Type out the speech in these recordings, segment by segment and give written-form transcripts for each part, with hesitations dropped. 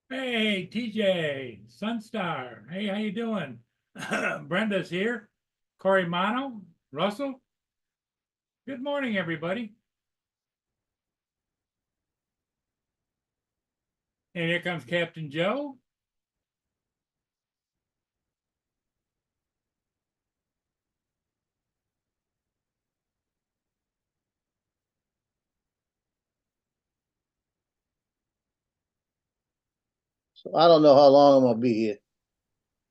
Hey, TJ, Sunstar. Hey, how you doing? Brenda's here. Corey Mono, Russell. Good morning, everybody. And here comes Captain Joe. So I don't know how long I'm gonna be here.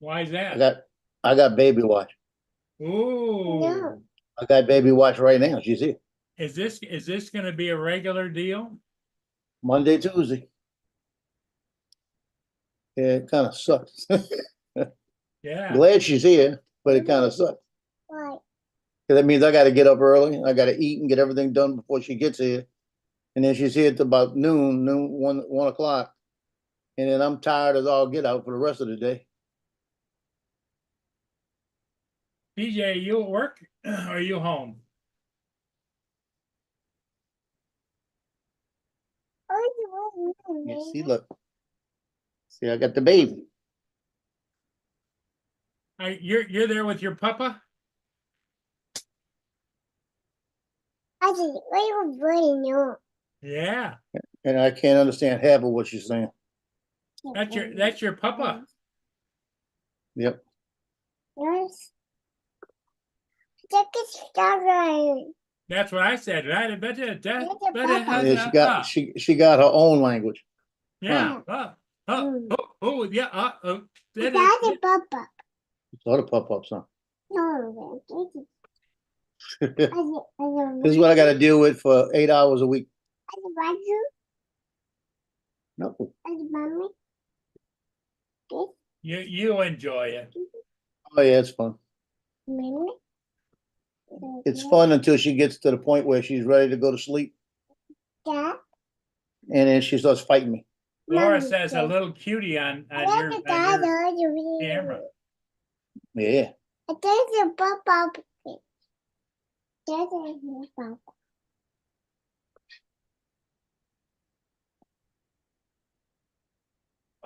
Why is I that? got I got baby watch. Ooh, I got baby watch right now. She's here. is this going to be a regular deal? Monday, Tuesday. Yeah, it kind of sucks. Yeah. Glad she's here, but it kind of sucks. Why? Because that means I got to get up early. I got to eat and get everything done before she gets here. And then she's here at about noon, 1 o'clock. And then I'm tired as all get out for the rest of the day. TJ, you at work or are you home? You see, look. See, I got the baby. You're there with your papa? Yeah. And I can't understand half of what she's saying. That's your papa. Yep. Yes. That's what I said, right? I bet you That's your papa. Yeah, she got her own language. Yeah. Yeah. That's a papa. It's all the pop-ups, huh? No, This is what I got to deal with for 8 hours a week. No, You enjoy it. oh yeah, it's fun. It's fun until she gets to the point where she's ready to go to sleep, Yeah. and then she starts fighting me. Laura says a little cutie on your camera. Yeah, There's a papa. There's a papa.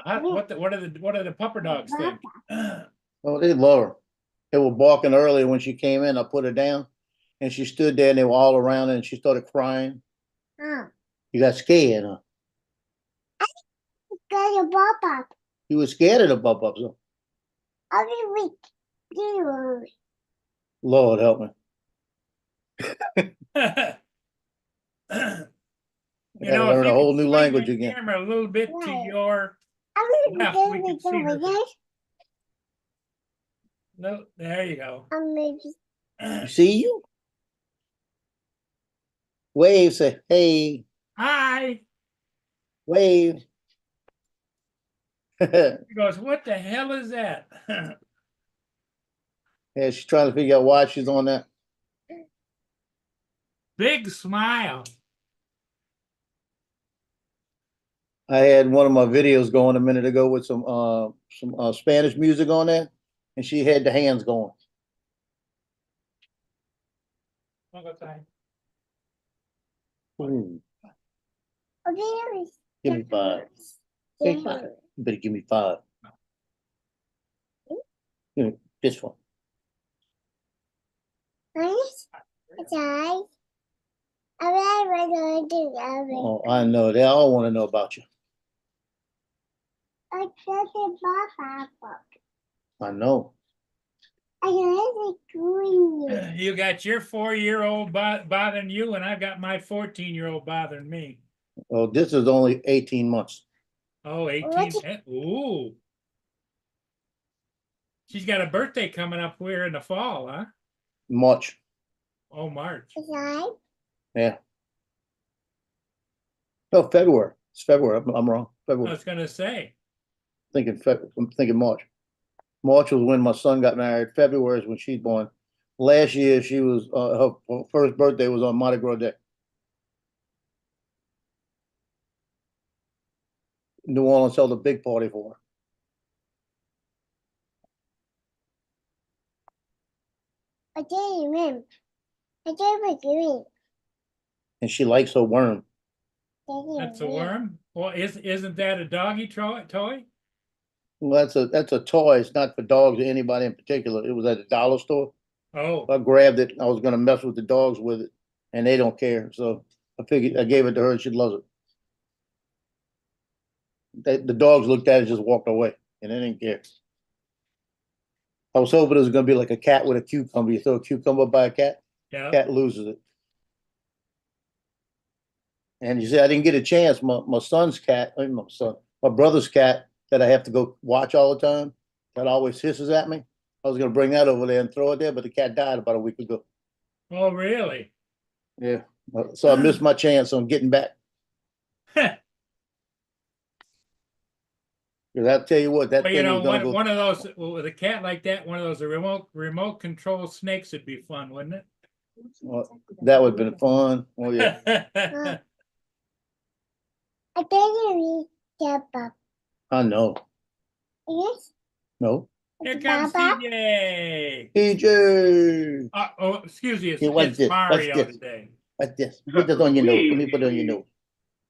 What are the pupper dogs think? oh, they love her. They were barking earlier when she came in. I put her down, and she stood there, and they were all around her, and she started crying. Oh. You got scared, huh? There's a papa. You were scared of the pop-ups, huh? Every week. Lord help me. You I got to know, if learn a you whole could new swing language that again. camera a little bit to Right. your I'm left, we can see her. No, there you go. You see you? Wave, say, hey, Hi. wave. Yeah, He goes, what the hell is that? she's trying to figure out why she's on that. Big smile. I had one of my videos going a minute ago with some Spanish music on there, and she had the hands going. Ooh, give me five. Okay, fine. You better give me five. Give me this one. Oh, I know. They all want to know about you. I know. You got your 4-year-old bothering you, and I've got my 14-year-old bothering me. Oh, this is only 18 months. Oh, 18. Ooh. She's got a birthday coming up here in the fall, huh? March. Oh, March. Yeah. No, February. It's February. I'm wrong. I February. was going to say. I'm thinking March. March was when my son got married. February is when she's born. Last year, she was her first birthday was on Mardi Gras Day. New Orleans held a big party for her. And she likes her worm. That's a worm? Well, isn't that a doggy toy? Well, that's a toy. It's not for dogs or anybody in particular. It was at the dollar store. Oh, I grabbed it. I was gonna mess with the dogs with it, and they don't care. So I figured I gave it to her. She loves it. The dogs looked at it, and just walked away, and they didn't care. I was hoping it was gonna be like a cat with a cucumber. You throw a cucumber by a cat, yeah. cat loses it. And you see, I didn't get a chance. My son's cat, my brother's cat that I have to go watch all the time, that always hisses at me. I was gonna bring that over there and throw it there, but the cat died about a week ago. Oh, really? Yeah, so I missed my chance on getting back. Because I'll tell you what, that Well, you thing know, was gonna go. one of those with a cat like that, one of those remote control snakes would be fun, wouldn't it? That would have been fun. Oh yeah. I didn't read Papa. I know. Yes. No. Here comes Papa. CJ. PJ, Oh, excuse me, Hey, what's it's this? What's Mario this? today. what's this? Put this on your nose. Let me put it on your nose.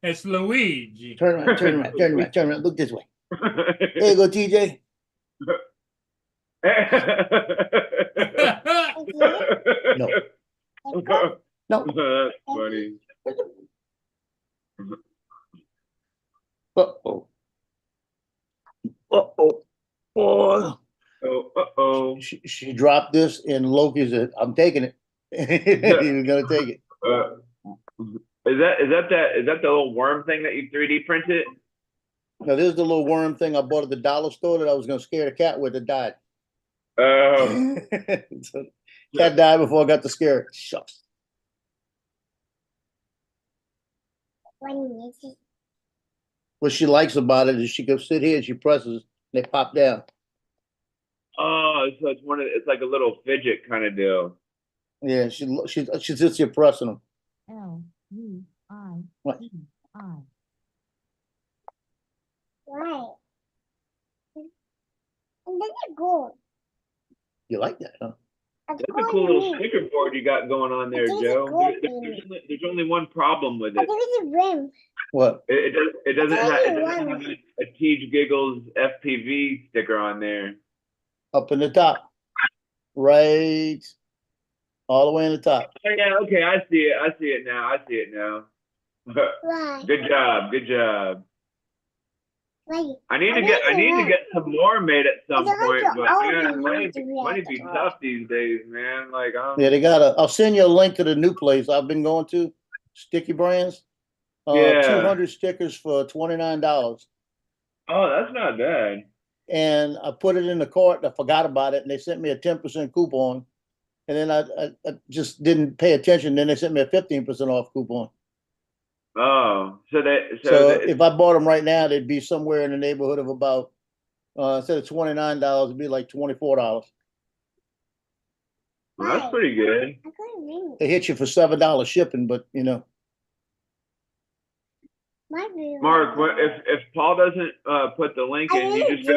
It's Luigi. Turn around, turn around, turn around, turn around. Look this way. There you go, TJ. No. No. That's funny. Uh-oh. Uh-oh. Oh. Oh, uh-oh. She dropped this and Loki said, I'm taking it. He was gonna take it. Is that the little worm thing that you 3D printed? Now there's the little worm thing I bought at the dollar store that I was gonna scare the cat with. It died. Oh, So, cat died before I got to scare it. Shucks. What she likes about it is she can sit here and she presses, and they pop down. oh, so it's like a little fidget kind of deal. Yeah, she sits here pressing them. Why? And then you go. You like that, huh? That's a cool little sticker board you got going on there, Joe. There's only one problem with I it. think it's a rim. What? It doesn't have a Teach Giggles FPV sticker on there. Up in the top. Right. All the way in the top. Oh, yeah, okay, I see it now. Why? Good job, good job. Why? I need to get some more made at some I point, don't but know. man, Oh, money be tough these days, man. Like, Yeah, they I'll send you a link to the new place I've been going to, Sticky Brands. Yeah. 200 stickers for $29. Oh, that's not bad. And I put it in the cart and I forgot about it, and they sent me a 10% coupon. And then I just didn't pay attention. Then they sent me a 15% off coupon. Oh, so if I bought them right now, they'd be somewhere in the neighborhood of about instead of $29, it'd be like $24. well, that's pretty good. I got a ring. They hit you for $7 shipping, but you know. Mark, if Paul doesn't put the link in, you just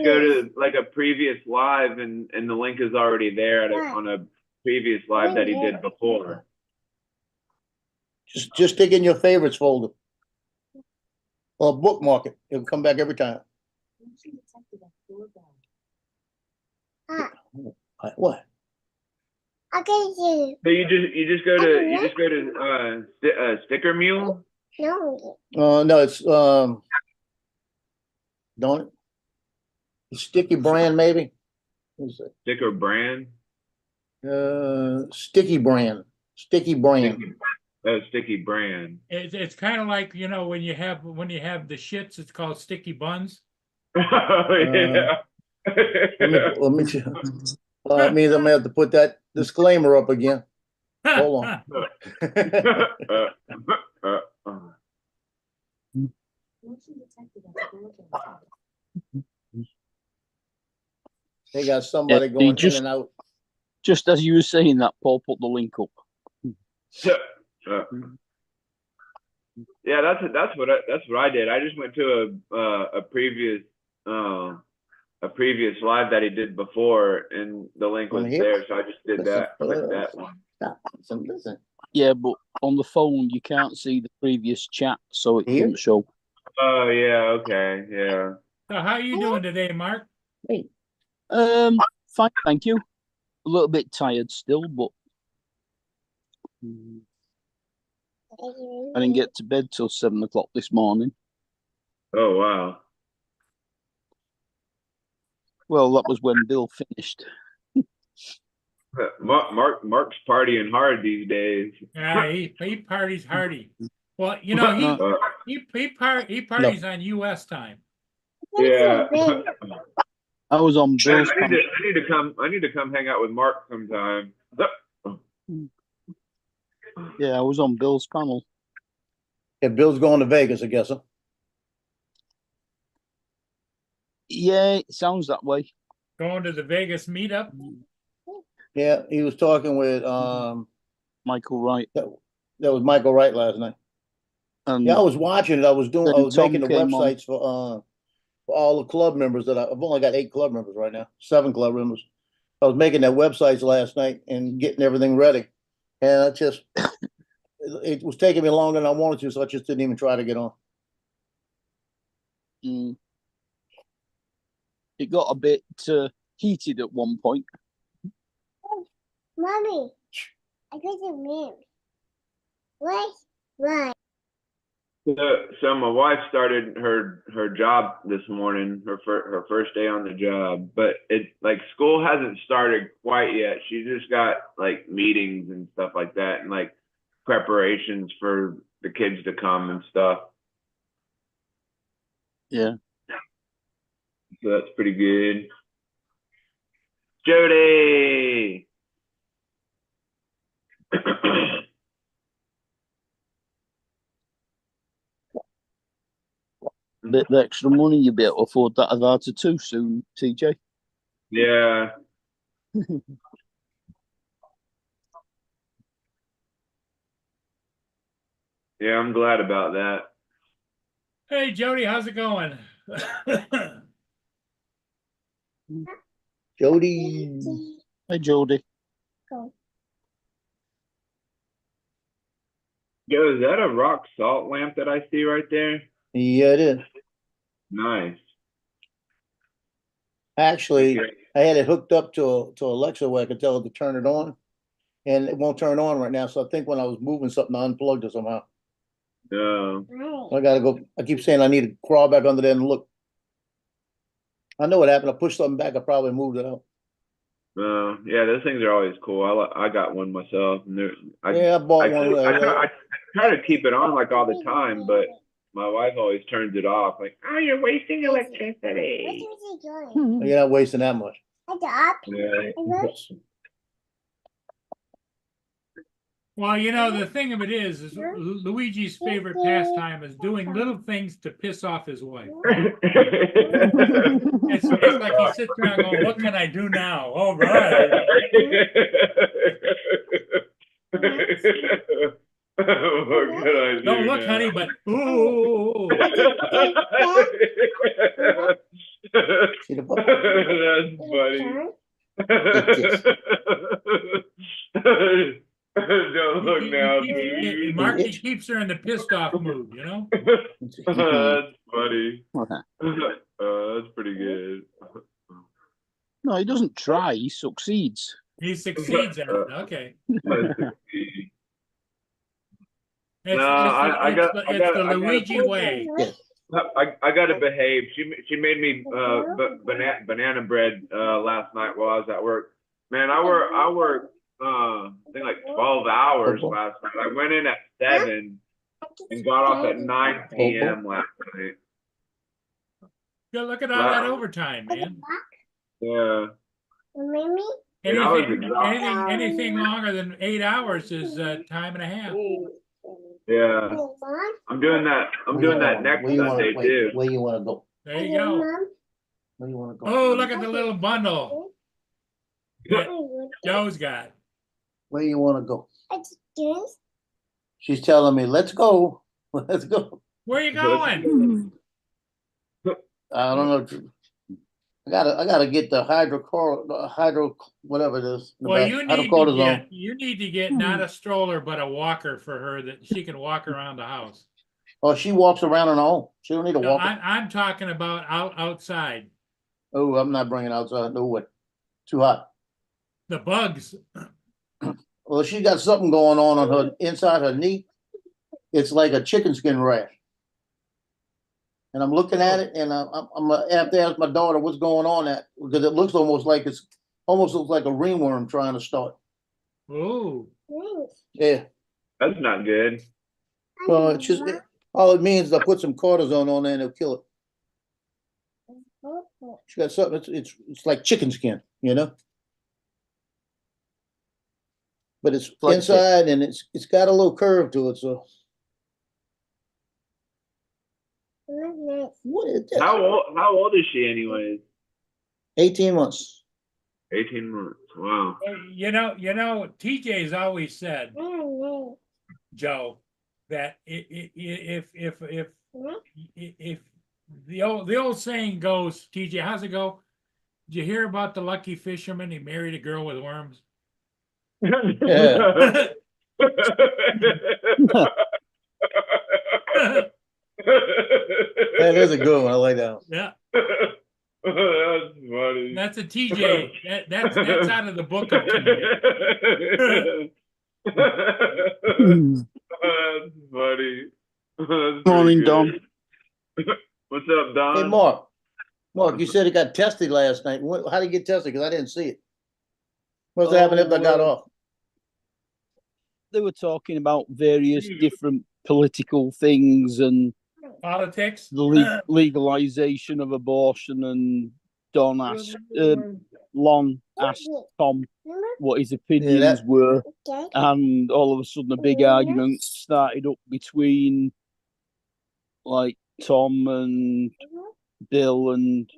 go to like a previous live, and the link is already there on a previous live that he did before. Just stick in your favorites folder. Or bookmark it. It'll come back every time. What? Okay, you. So you just go to Sticker Mule. No. No, it's don't it? Sticky Brand maybe. What's it? Sticker Brand. Sticky Brand. Sticky Brand. Sticky Brand. It's kind of like, you know, when you have the shits, it's called sticky buns. Oh, yeah. Let me that means I'm gonna have to put that disclaimer up again. Hold on. They got somebody going in and out. Just as you were saying that, Paul put the link up. Yeah, that's what I did. I just went to a previous live that he did before, and the link was there, so I just did that. Click that one. Listen. Yeah, but on the phone you can't see the previous chat, so it Here? doesn't show. Oh, yeah, okay, yeah. So how you doing today, Mark? Fine, thank you. A little bit tired still, but I didn't get to bed till 7 o'clock this morning. Oh, wow. Well, that was when Bill finished. Mark's partying hard these days. Yeah, he parties hardy. Well, you know, he parties on US time. Yeah. I was on I Bill's need panel. I need to come hang out with Mark sometime. Yeah, I was on Bill's panel. Yeah, Bill's going to Vegas, I guess, huh? Yeah, it sounds that way. Going to the Vegas meetup. Yeah, he was talking with, Michael Wright. that was Michael Wright last night. And Yeah, I was watching it. I was Then Tom making the came on. websites for all the club members I've only got 8 club members right now, 7 club members. I was making their websites last night and getting everything ready. And I just, it was taking me longer than I wanted to, so I just didn't even try to get on. It got a bit heated at one point. Mommy, I got the meme. Right. So my wife started her job this morning, her first day on the job, but it like school hasn't started quite yet. She just got like meetings and stuff like that, and like preparations for the kids to come and stuff. Yeah. So that's pretty good. Jody. Bit of extra money, you'll be able to afford that Avata too soon, TJ. Yeah. Yeah, I'm glad about that. Hey, Jody, how's it going? Jody. Hey, Jody. Yo, is that a rock salt lamp that I see right there? Yeah, it is. Nice. Actually, I had it hooked up to Alexa where I could tell it to turn it on. And it won't turn on right now. So I think when I was moving something, I unplugged it somehow. No. I gotta go. I keep saying I need to crawl back under there and look. I know what happened. I pushed something back. I probably moved it out. Yeah, those things are always cool. I got one myself, and Yeah, I bought one. I try to keep it on like all the time, but my wife always turns it off. Like, oh, you're wasting electricity. You're not wasting that much. Yeah. Well, you know, the thing of it is Luigi's favorite pastime is doing little things to piss off his wife. It's like he sits there and goes, what can I do now? All right. What can I do Don't look, now? honey, but ooh. See the puppy? That's funny. Don't look now, Mark, he keeps her in the pissed off mood, you know? That's funny. That's pretty good. No, he doesn't try, he succeeds. He succeeds at it. Okay. It's the Luigi way. I gotta behave. She made me banana bread last night while I was at work. Man, I worked I think like 12 hours last night. I went in at 7 and got off at 9 p.m. last night. Good, look at all that overtime, man. Yeah. Anything longer than 8 hours is time and a half. Yeah. I'm doing that next Sunday too. Where you want to go? There you go. Where you want to go? Oh, look at the little bundle that Joe's got. Where you want to go? She's telling me, let's go. Let's go. Where you going? I don't know. I gotta get the hydro whatever it is. Well, you need to get not a stroller but a walker for her that she can walk around the house. Oh, she walks around on her own. She don't need a No, walker. I'm talking about outside. Oh, I'm not bringing outside. No way. Too hot. The bugs. Well, she got something going on her inside her knee. It's like a chicken skin rash. And I'm looking at it, and I'm gonna have to ask my daughter what's going on at, because it looks almost looks like a ringworm trying to start. Oh, Yeah. That's not good. Well, it's just all it means is I put some cortisone on there and it'll kill it. She got something. It's like chicken skin, you know. But it's Like inside and it's got a little curve to it. So what is that? How old is she anyways? 18 months. 18 months. Wow. you know, TJ's always said, Joe, that if the old saying goes, TJ, how's it go? Did you hear about the lucky fisherman? He married a girl with worms. Yeah. That is a good one. I like that one. Yeah, That's funny. that's a TJ. That's out of the book of TJ. That's funny. That's pretty Morning, good. Dom. What's up, Don? Hey, Mark. Mark, you said it got tested last night. How did it get tested? Because I didn't see it. What's happening if I got off? They were talking about various different political things and Politics. the legalization of abortion, and Don asked, Lon asked Tom what his opinions were, and all of a sudden a big argument started up between like Tom and Bill and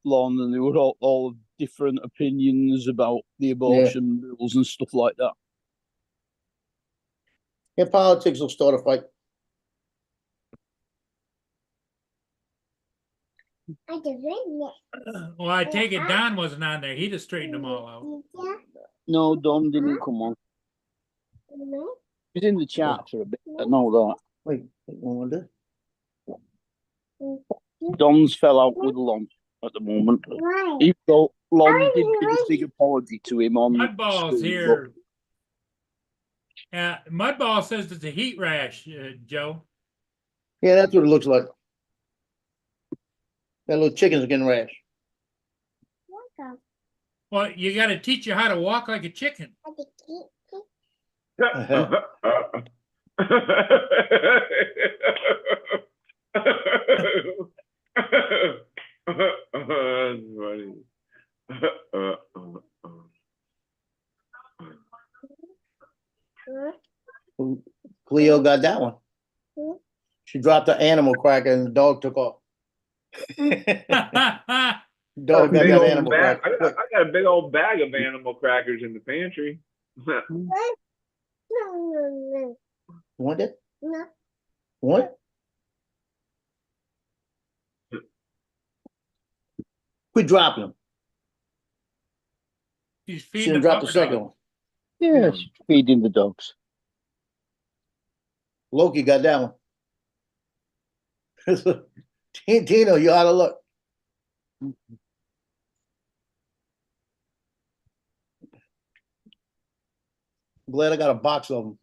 Lon, and they were all of different opinions about the abortion bills and stuff like that. Yeah, politics will start a fight. Well, I take it Don wasn't on there. He'd have straightened them all out. No, Don didn't come on. He's in the chat for a bit. I know that. Wait, one more. Don's fell out with Lon at the moment. Even though Lon did give a big apology to him on Mudball's screen, here. Mudball says it's a heat rash, Joe. Yeah, that's what it looks like. That little chicken's getting rash. Well, you got to teach you how to walk like a chicken. That's funny. Cleo got that one. She dropped the animal cracker and the dog took off. Dog got Big that old animal bag. cracker. I got a big old bag of animal crackers in the pantry. Want it? What? Quit dropping them. He's She feeding didn't the drop the puppy second dog. one. yeah, she's feeding the dogs. Loki got that one. Tino, you ought to look. Glad I got a box of them.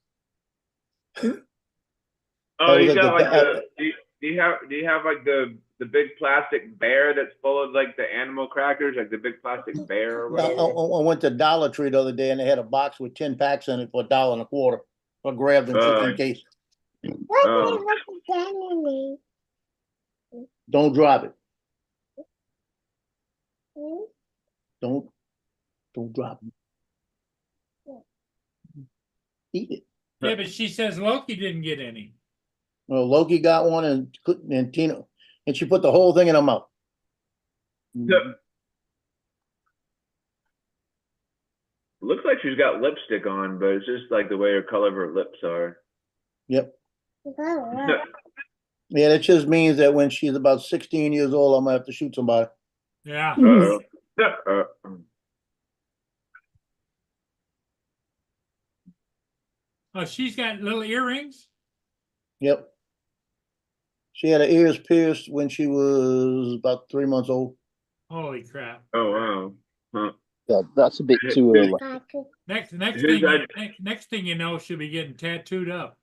Oh, That was you like got the like ba- do you have like the big plastic bear that's full of like the animal crackers, like the big plastic bear or I whatever? went to Dollar Tree the other day and they had a box with 10 packs in it for $1.25. I grabbed them just in case. Don't drop it. Don't drop it. Eat it. Yeah, but she says Loki didn't get any. Well, Loki got one and Tino, and she put the whole thing in her mouth. Looks like she's got lipstick on, but it's just like the way her color of her lips are. Yep. Yeah, that just means that when she's about 16 years old, I'm gonna have to shoot somebody. Yeah. Oh, she's got little earrings. Yep. She had her ears pierced when she was about 3 months old. Holy crap. Oh, wow. Huh. That's a bit too early. Next Who's that? next thing you know, she'll be getting tattooed up.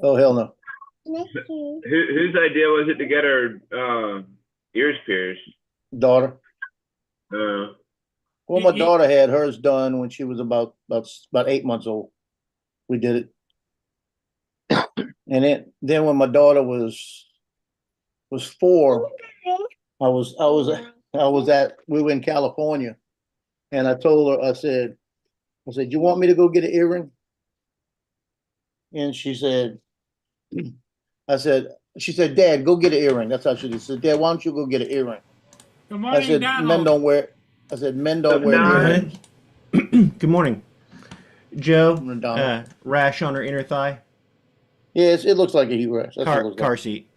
Oh, hell no. Whose idea was it to get her ears pierced? Daughter. Well, my He- daughter had hers done when she was about 8 months old. We did it. And then when my daughter was 4, we were in California, and I told her, I said, you want me to go get an earring? And she said, she said, Dad, go get an earring. That's how she said, Dad, why don't you go get an earring? Good I morning, said, men Donald. don't wear. I said, men don't wear Donald. earrings. Good morning. Joe, Donald. rash on her inner thigh, Yes, it looks like a heat rash. That's what it looks car like. seat.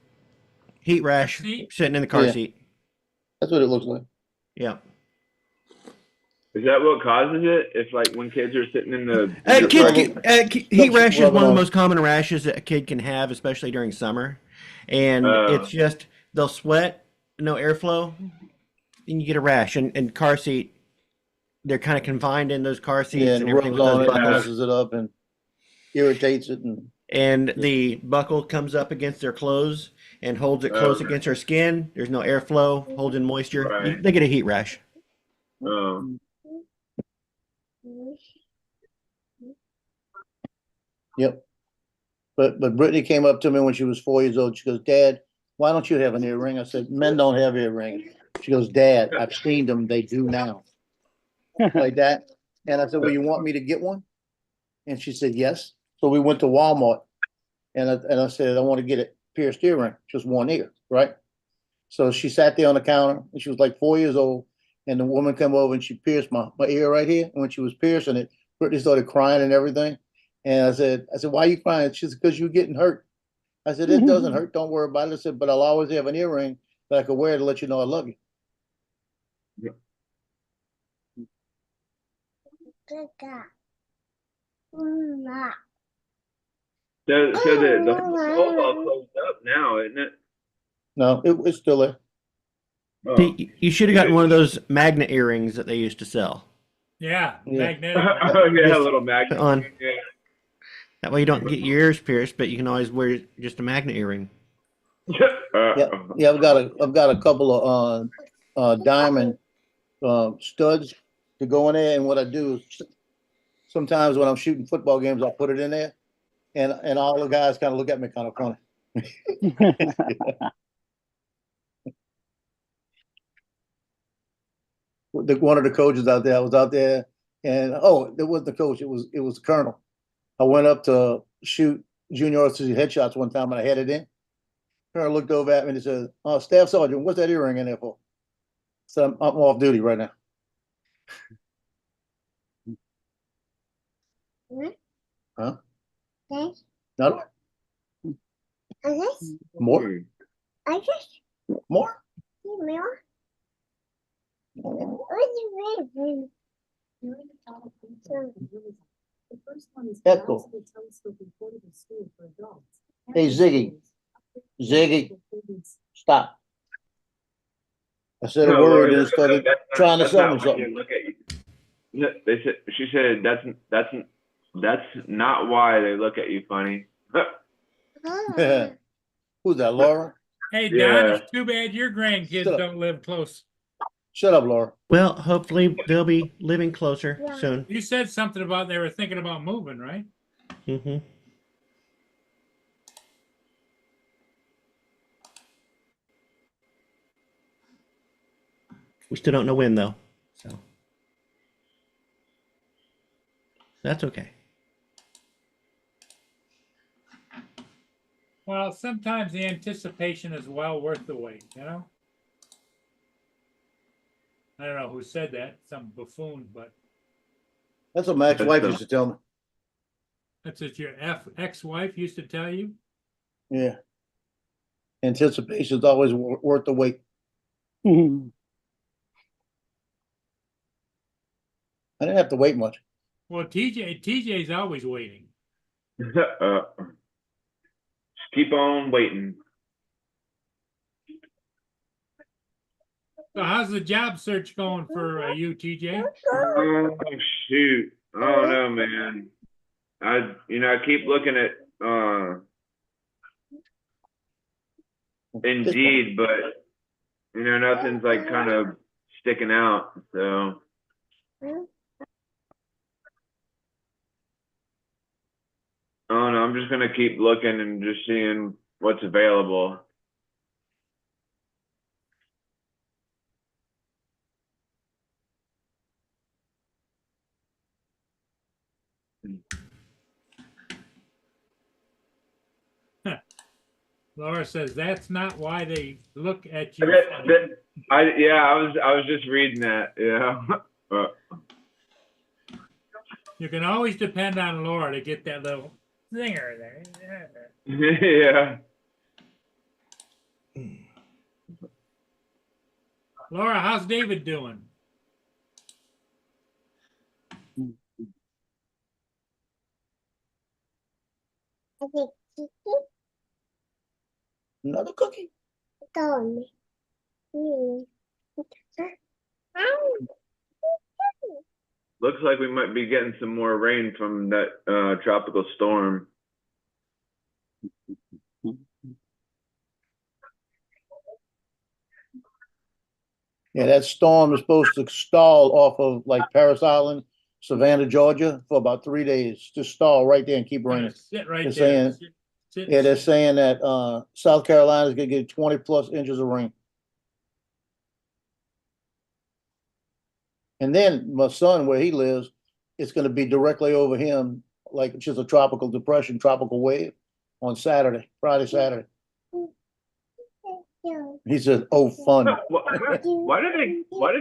Heat rash, Seat? sitting in the car Yeah. seat. That's what it looks like. Yeah. Is that what causes it? If like when kids are sitting in the Heat rash is rub it one of the on. most common rashes that a kid can have, especially during summer. And Oh. it's just, they'll sweat, no airflow, and you get a rash. And car seat, they're kind of confined in those car seats Yeah, and and everything rubs with on those it, buckles. messes it up, and irritates it. And the buckle comes up against their clothes and holds it close against their skin. There's no airflow, holds in moisture. Right. They get a heat rash. Yep. But Brittany came up to me when she was 4 years old. She goes, Dad, why don't you have an earring? I said, men don't have earrings. She goes, Dad, I've seen them. They do now. Like that. And I said, well, you want me to get one? And she said, yes. So we went to Walmart, and I said, I want to get a pierced earring, just one ear, right? So she sat there on the counter, and she was like 4 years old, and the woman came over and she pierced my ear right here. And when she was piercing it, Brittany started crying and everything. And I said, why are you crying? She said, because you're getting hurt. I said, it doesn't hurt. Don't worry about it. I said, but I'll always have an earring that I could wear to let you know I love you. So the hole's all closed up now, isn't it? No, it's still there. Oh. You should have gotten one of those magnet earrings that they used to sell. Yeah, Yeah. magnetic. Oh, yeah, a little magnet. On. Yeah. That way you don't get your ears pierced, but you can always wear just a magnet earring. Yeah, I've got a couple of diamond studs to go in there, and what I do is sometimes when I'm shooting football games, I'll put it in there, and all the guys kind of look at me kind of funny. One of the coaches out there, I was out there, and it wasn't the coach, it was the colonel. I went up to shoot junior officer headshots one time, and I had it in. Colonel looked over at me and he said, Staff Sergeant, what's that earring in there for? So I'm off duty right now. Huh? Yes. No, more? I just More? more. Echo. Hey, Ziggy, stop. I said a No, word Lord, and started that's not- trying to that's sell not me when something. you look at you. They said, she said that's not why they look at you funny. Who's that, Laura? Hey, Don, Yeah. it's too bad your grandkids Shut up. don't live close. Shut up, Laura. Well, hopefully they'll be living closer Yeah. soon. You said something about they were thinking about moving, right? Hmm. We still don't know when, though. So that's okay. Well, sometimes the anticipation is well worth the wait, you know? I don't know who said that, some buffoon, but That's what my ex-wife used to tell me. that's what your ex-wife used to tell you? Yeah. Anticipation's always worth the wait. I didn't have to wait much. Well, TJ's always waiting. Just keep on waiting. So how's the job search going for you, TJ? Oh shoot. I don't know, man. I keep looking at Indeed, but nothing's like kind of sticking out. So I don't know. I'm just gonna keep looking and just seeing what's available. Laura says that's not why they look at you. I was just reading that. Yeah. You can always depend on Laura to get that little zinger there. Yeah. Laura, how's David doing? Another cookie? Looks like we might be getting some more rain from that tropical storm. Yeah, that storm is supposed to stall off of like Paris Island, Savannah, Georgia, for about 3 days. Just stall right there and keep raining. Sit right They're there. saying- Sit. Yeah, they're saying that South Carolina is gonna get 20+ inches of rain. And then my son, where he lives, it's gonna be directly over him, like it's just a tropical depression, tropical wave on Friday, Saturday. He said, "Oh, fun." Why do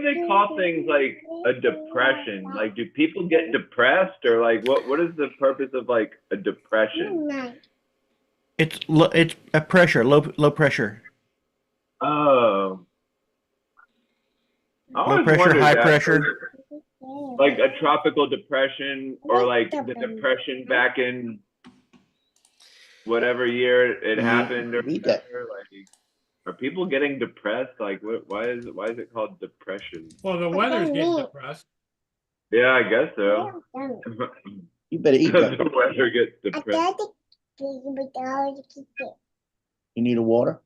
they call things like a depression? Like, do people get depressed, or like what is the purpose of like a depression? It's a pressure, low pressure. Oh. I Low always pressure, wondered high that, pressure. like a tropical depression, or like the depression back in whatever year it happened, or Read that. whatever. Like, are people getting depressed? Like, why is it called depression? Well, the weather's getting depressed. Yeah, I guess so. You better eat Does that. the weather get depressed? You need a water?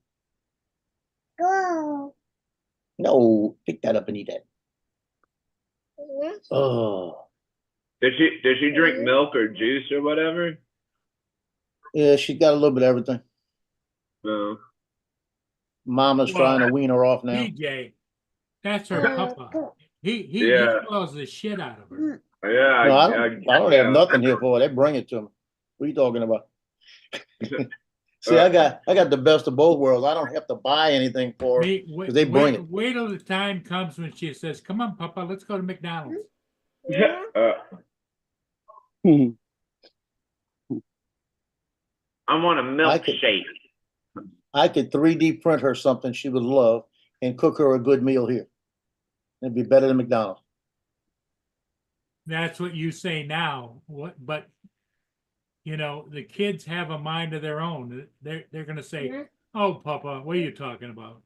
Go. No, pick that up and eat that. Oh, Does she drink milk or juice or whatever? yeah, she got a little bit of everything. No. Mama's Well, trying to wean her off now. TJ, that's her papa. He Yeah. spoils the shit out of her. Yeah, No, I don't have nothing here for her. They bring it to me. What are you talking about? See, I got the best of both worlds. I don't have to buy anything for her. Wait, they bring it. wait till the time comes when she says, "Come on, Papa, let's go to McDonald's." I want a milkshake. I could 3D print her something she would love and cook her a good meal here. It'd be better than McDonald's. That's what you say now. But the kids have a mind of their own. They're gonna say, "Oh, Papa, what are you talking about?"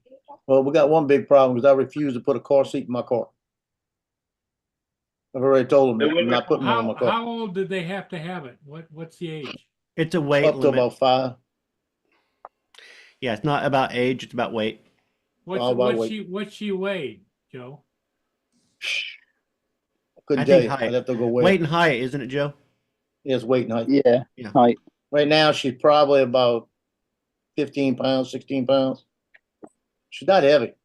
Well, we got one big problem because I refuse to put a car seat in my car. I've already told them that I'm not putting one in my car. How old did they have to have it? What's the age? It's a weight Up to limit. about 5. Yeah, it's not about age, it's about weight. All about weight. What's she weighed, Joe? Couldn't I tell think you. height. I'd have to go Weight and height, isn't it, Joe? Yes, weight and height. Yeah, Yeah. height. Right now, she's probably about 15 pounds, 16 pounds. She's not heavy.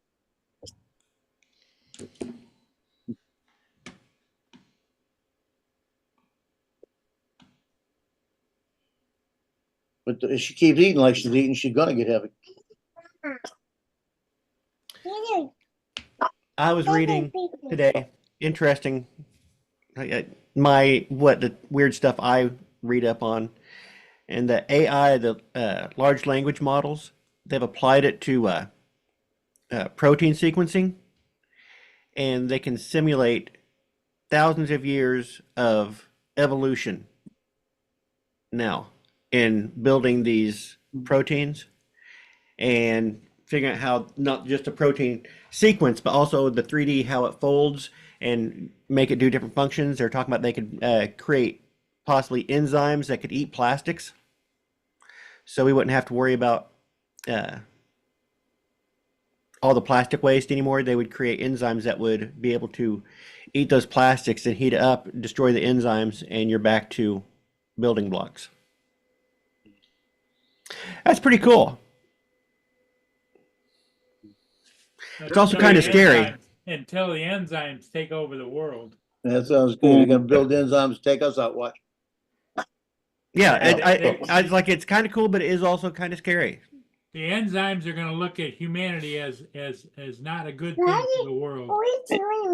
But if she keeps eating like she's eating, she's gonna get heavy. I was reading today, interesting, the weird stuff I read up on, and the AI, the large language models, they've applied it to protein sequencing, and they can simulate thousands of years of evolution now in building these proteins. And figuring out how not just a protein sequence, but also the 3D, how it folds and make it do different functions. They're talking about they could create possibly enzymes that could eat plastics. So we wouldn't have to worry about all the plastic waste anymore. They would create enzymes that would be able to eat those plastics and heat it up, destroy the enzymes, and you're back to building blocks. That's pretty cool. It's also kind of scary. Until the enzymes take over the world. That sounds good. You're gonna build enzymes, to take us out, watch. Yeah, I like it's kind of cool, but it is also kind of scary. The enzymes are going to look at humanity as not a good thing for the world.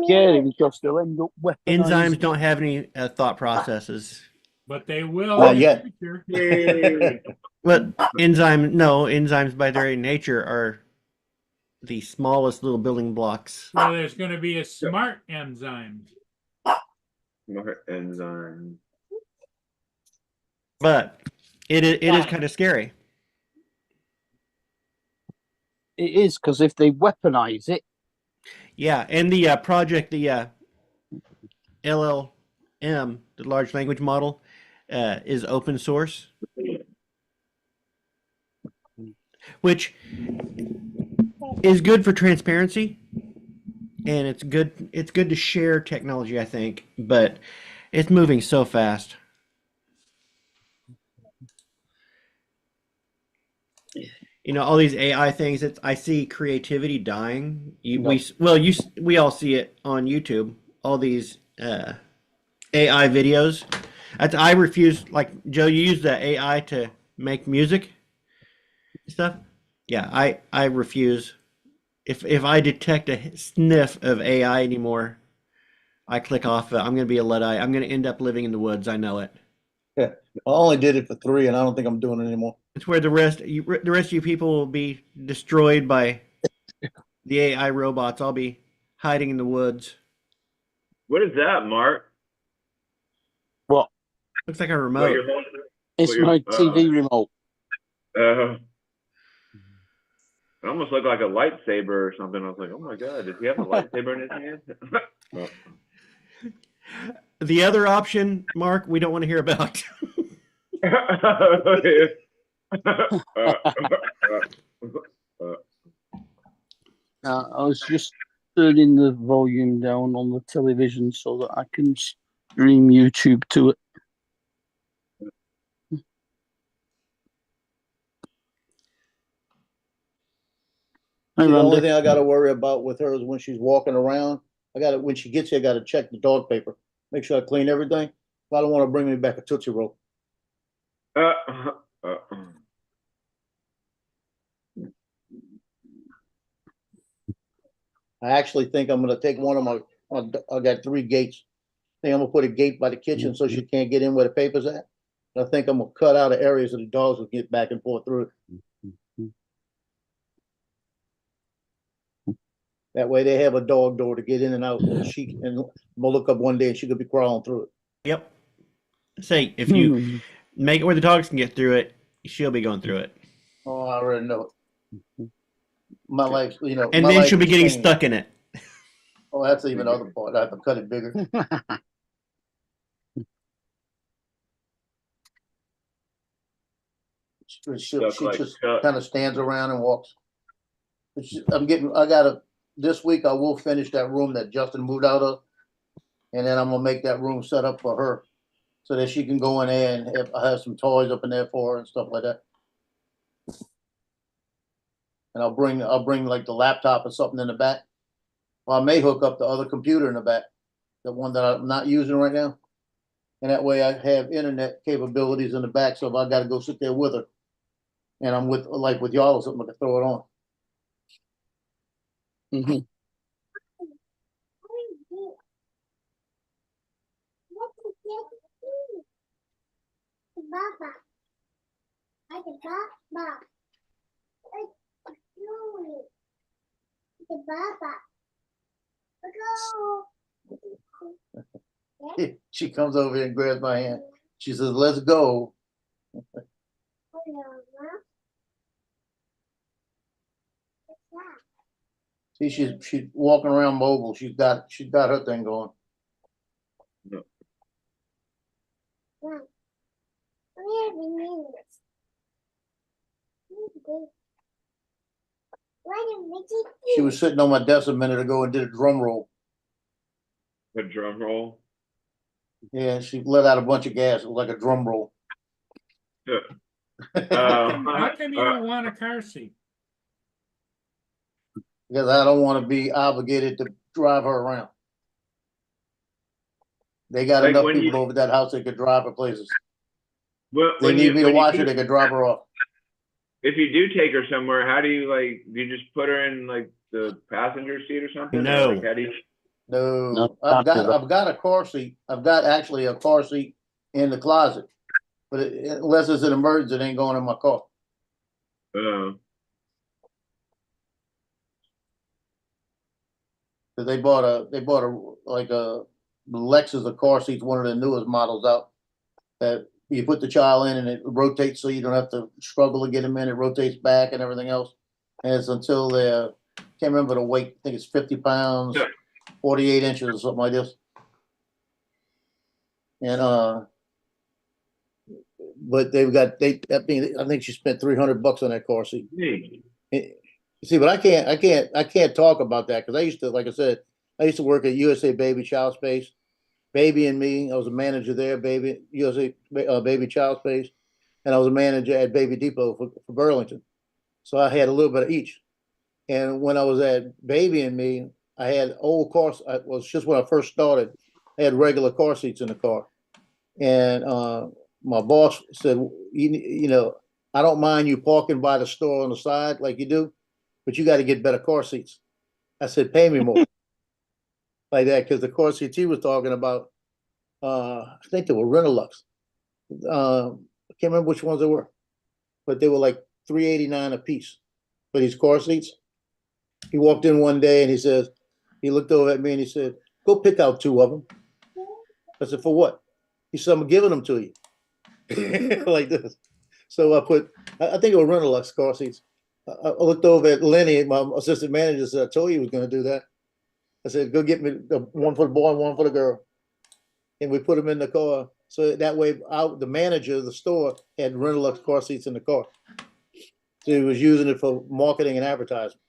Scary because they'll end up weaponized. Enzymes don't have any thought processes. But they will Not in yet. the future. But enzymes by their very nature are the smallest little building blocks. So there's going to be a smart enzyme. Smart enzyme. But it is kind of scary. It is, because if they weaponize it. Yeah, and the project, the LLM, the large language model, is open source, which is good for transparency, and it's good to share technology, I think, but it's moving so fast. You know, all these AI things, I see creativity dying. We all see it on YouTube, all these AI videos. I refuse, like, Joe, you use the AI to make music stuff? Yeah, I refuse. If I detect a sniff of AI anymore, I click off. I'm going to be a Luddite. I'm going to end up living in the woods. I know it. Yeah, I only did it for 3, and I don't think I'm doing it anymore. It's where the rest of you people will be destroyed by the AI robots. I'll be hiding in the woods. What is that, Mark? What? Looks like a What remote. you're holding? It's my TV remote. It almost looked like a lightsaber or something. I was like, oh my god, does he have a lightsaber in his hand? Oh. The other option, Mark, we don't want to hear about. I was just turning the volume down on the television so that I can stream YouTube to it. See, the only thing I got to worry about with her is when she's walking around. When she gets here, I got to check the dog paper, make sure I clean everything. I don't want to bring me back a Tootsie Roll. I actually think I'm going to take one of my. I got 3 gates. I think I'm going to put a gate by the kitchen so she can't get in where the paper's at. I think I'm going to cut out of areas that the dogs will get back and forth through it. That way they have a dog door to get in and out. And we'll look up one day and she could be crawling through it. Yep. Say, if you make it where the dogs can get through it, she'll be going through it. Oh, I already know it. My life, you know. And then she'll be getting stuck in it. Oh, that's even the other part. I have to cut it bigger. She just kind of stands around and walks. This week I will finish that room that Justin moved out of. And then I'm going to make that room set up for her so that she can go in there and have some toys up in there for her and stuff like that. And I'll bring like the laptop or something in the back. Well, I may hook up the other computer in the back, the one that I'm not using right now. And that way I have internet capabilities in the back. So if I got to go sit there with her and I'm with y'all or something, I can throw it on. Mm-hmm. Baba. She comes over here and grabs my hand. She says, "Let's go." See, she's walking around mobile. She's got her thing going. Where are the names? She was sitting on my desk a minute ago and did a drum roll. A drum roll. Yeah, she let out a bunch of gas. It was like a drum roll. Yeah. How come you don't want a car seat? Because I don't want to be obligated to drive her around. They got Like enough when people you- over that house that could drive her places. When They need me to watch her, they could drop her off. If you do take her somewhere, how do you like? Do you just put her in like the passenger seat or something? No. Or, like, how do you? No, No, I've can't do got a car seat. I've got actually a car seat in the closet. But unless it's an emergency, it ain't going in my car. Cause they bought like a Lexus, a car seat's one of the newest models out. That you put the child in and it rotates so you don't have to struggle to get them in. It rotates back and everything else. And it's until they're, can't remember the weight. I think it's 50 pounds, Yeah. 48 inches or something like this. And but they've got I think she spent $300 on that car seat. See, but I can't talk about that because I used to, like I said, I used to work at USA Baby Child Space, Baby and Me. I was a manager there, Baby USA Baby Child Space, and I was a manager at Baby Depot for Burlington. So I had a little bit of each. And when I was at Baby and Me, I had old cars. It was just when I first started. I had regular car seats in the car, and my boss said, you know, I don't mind you parking by the store on the side like you do, but you got to get better car seats. I said, pay me more. Like that, because the car seats he was talking about, I think they were Rentalux. I can't remember which ones they were, but they were like $389 a piece for these car seats. He walked in one day and he says, he looked over at me and he said, go pick out 2 of them. I said, for what? He said, I'm giving them to you. Like this. So I think it was Rentalux car seats. I looked over at Lenny, my assistant manager, said, I told you he was going to do that. I said, go get me one for the boy and one for the girl. And we put them in the car. So that way, the manager of the store had Rentalux car seats in the car. So he was using it for marketing and advertising.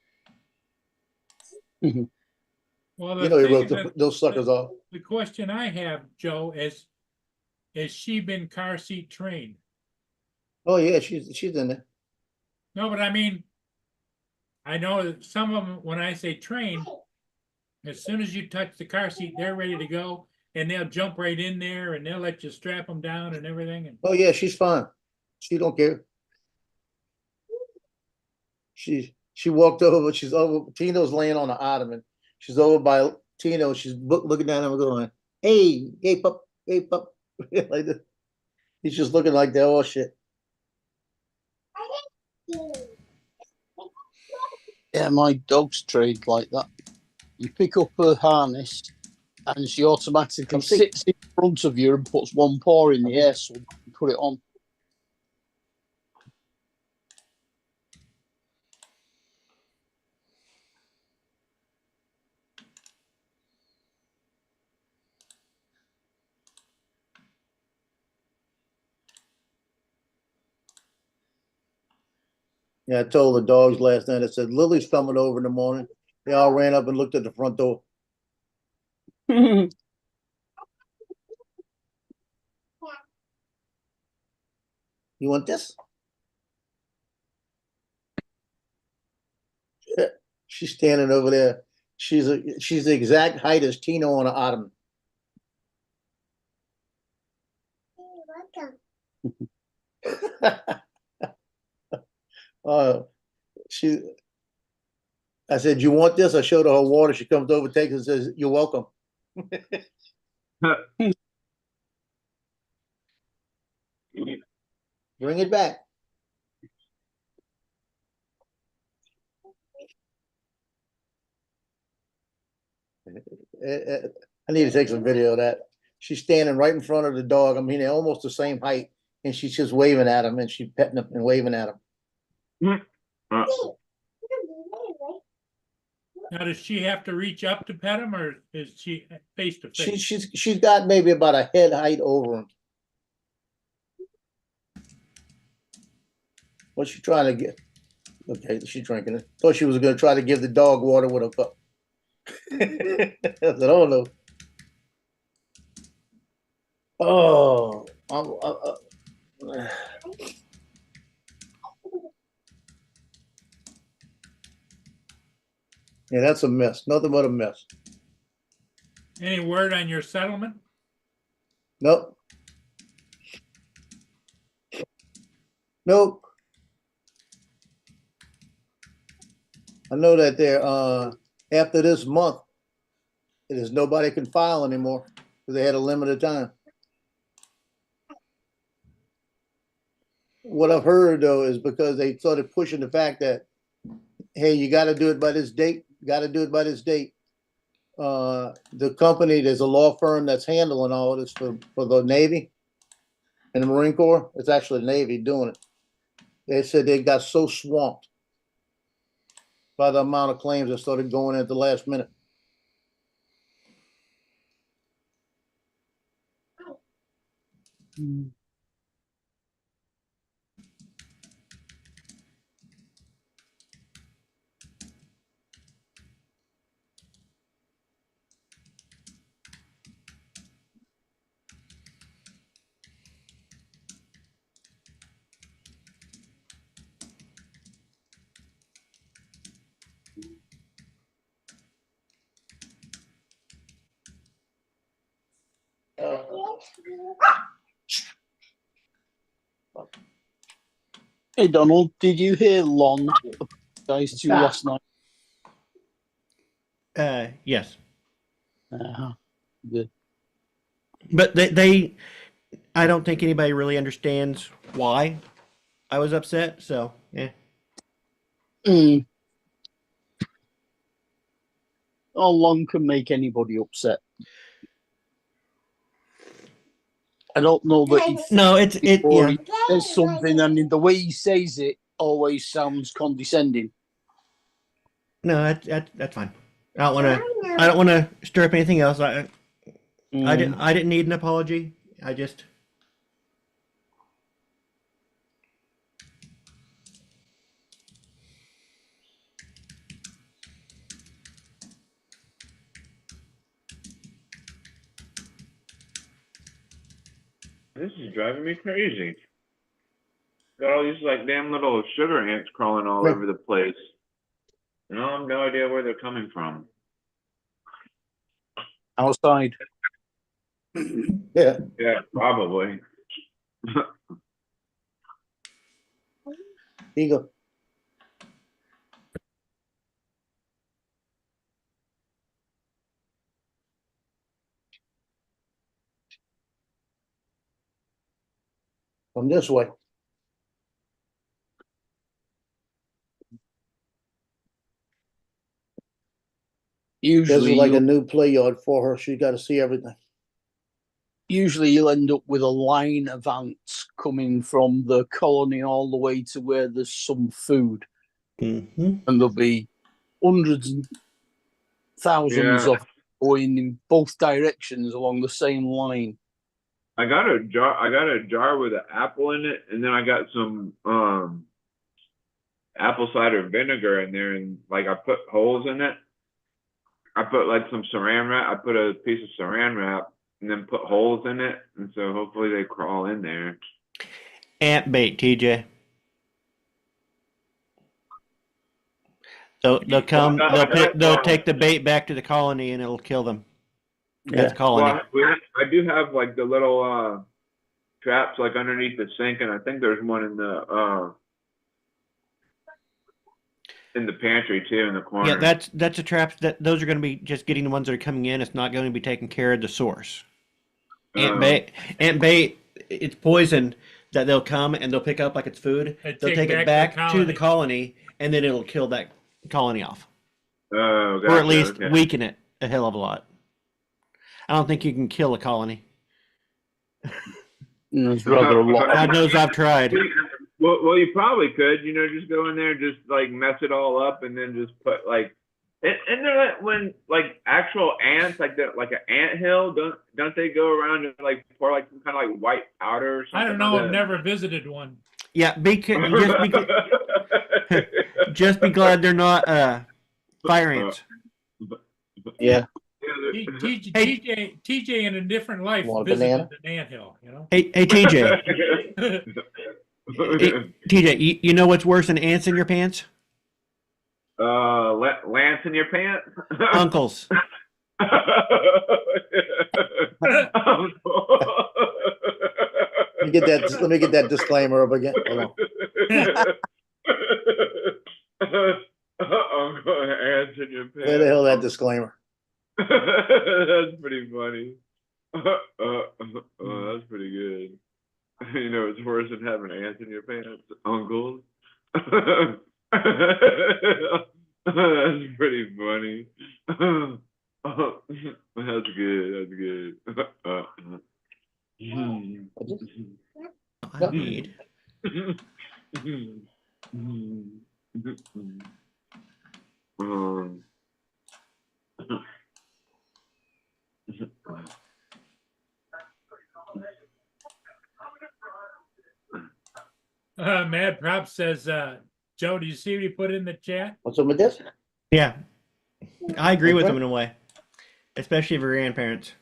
Well, You know, he wrote those suckers off. The question I have, Joe, is she been car seat trained? Oh yeah, she's in there. No, but I mean, I know that some of them, when I say trained, as soon as you touch the car seat, they're ready to go, and they'll jump right in there, and they'll let you strap them down and everything. And Oh yeah, she's fine. She don't care. She walked over. She's over. Tino's laying on the ottoman. She's over by Tino. She's looking down at him going, "Hey, hey, pup, hey, pup," like this. He's just looking like that. Oh shit. Yeah, my dog's trained like that. You pick up her harness and she automatically sits in front of you and puts one paw in the air so you put it on. Yeah, I told the dogs last night. I said, Lily's coming over in the morning. They all ran up and looked at the front door. You want this? She's standing over there. She's the exact height as Tino on an ottoman. I said, you want this? I showed her water. She comes over, takes it, and says, you're welcome. Bring it back. I need to take some video of that. She's standing right in front of the dog. I mean, they're almost the same height, and she's just waving at him, and she's petting him and waving at him. Now, does she have to reach up to pet him, or is she face to face? She's got maybe about a head height over him. What's she trying to get? Okay, she's drinking it. Thought she was gonna try to give the dog water with a cup. I said, oh no. Oh, yeah, that's a mess. Nothing but a mess. Any word on your settlement? Nope. Nope. I know that they're after this month, there's nobody can file anymore because they had a limited time. What I've heard though is because they started pushing the fact that, hey, you got to do it by this date. Got to do it by this date. The company, there's a law firm that's handling all of this for the Navy and the Marine Corps. It's actually the Navy doing it. They said they got so swamped by the amount of claims that started going at the last minute. Hey Donald, did you hear Lon guys to last night? Yes. Good. But I don't think anybody really understands why I was upset. So, yeah. Oh, Lon can make anybody upset. I don't know that he No, it or yeah. he says something, and the way he says it always sounds condescending. No, that's fine. I don't want to stir up anything else. I didn't need an apology. I just This is driving me crazy. Got all these like damn little sugar ants crawling all Right. over the place. And I have no idea where they're coming from. Outside. Yeah. Yeah, probably. Here you go. Come this way. This Usually, is like a new play yard for her. She's got to see everything. usually you'll end up with a line of ants coming from the colony all the way to where there's some food, and there'll be hundreds and thousands Yeah. of going in both directions along the same line. I got a jar with an apple in it, and then I got some apple cider vinegar in there, and like I put holes in it. I put like some saran wrap. I put a piece of saran wrap and then put holes in it, and so hopefully they crawl in there. ant bait, TJ. They'll come. They'll take the bait back to the colony, and it'll kill them. That's colony. Well, I do have like the little traps like underneath the sink, and I think there's one in the pantry too, in the corner. Yeah, that's a trap. Those are going to be just getting the ones that are coming in. It's not going to be taking care of the source. Ant bait, it's poison that they'll come and they'll pick up like it's food. They'll take it back to the colony, and then it'll kill that colony off. Oh, Or at least weaken it a hell of a lot. I don't think you can kill a colony. There's rather a lot. God knows I've tried. Well, you probably could, just go in there, just like mess it all up, and then just put like And they're like when like actual ants, like the like an ant hill, don't they go around and like pour like some kind of like white powder or something? I don't know. on I've the- never visited one. Yeah, just be glad they're not fire ants. Yeah. TJ in a different life Want a visited banana? an anthill, you know? Hey, TJ, TJ, you know what's worse than ants in your pants? Lance in your pants? Uncles. Let me get that disclaimer up again. Hold on. Uncle ants in your pants. Where the hell that disclaimer? That's pretty funny. That's pretty good. You know, it's worse than having ants in your pants, uncles. That's pretty funny. That's good. That's good. I need. Mad Prop says, Joe, do you see what he put in the chat? What's up with this? Yeah, I agree with Okay. them in a way, especially for grandparents.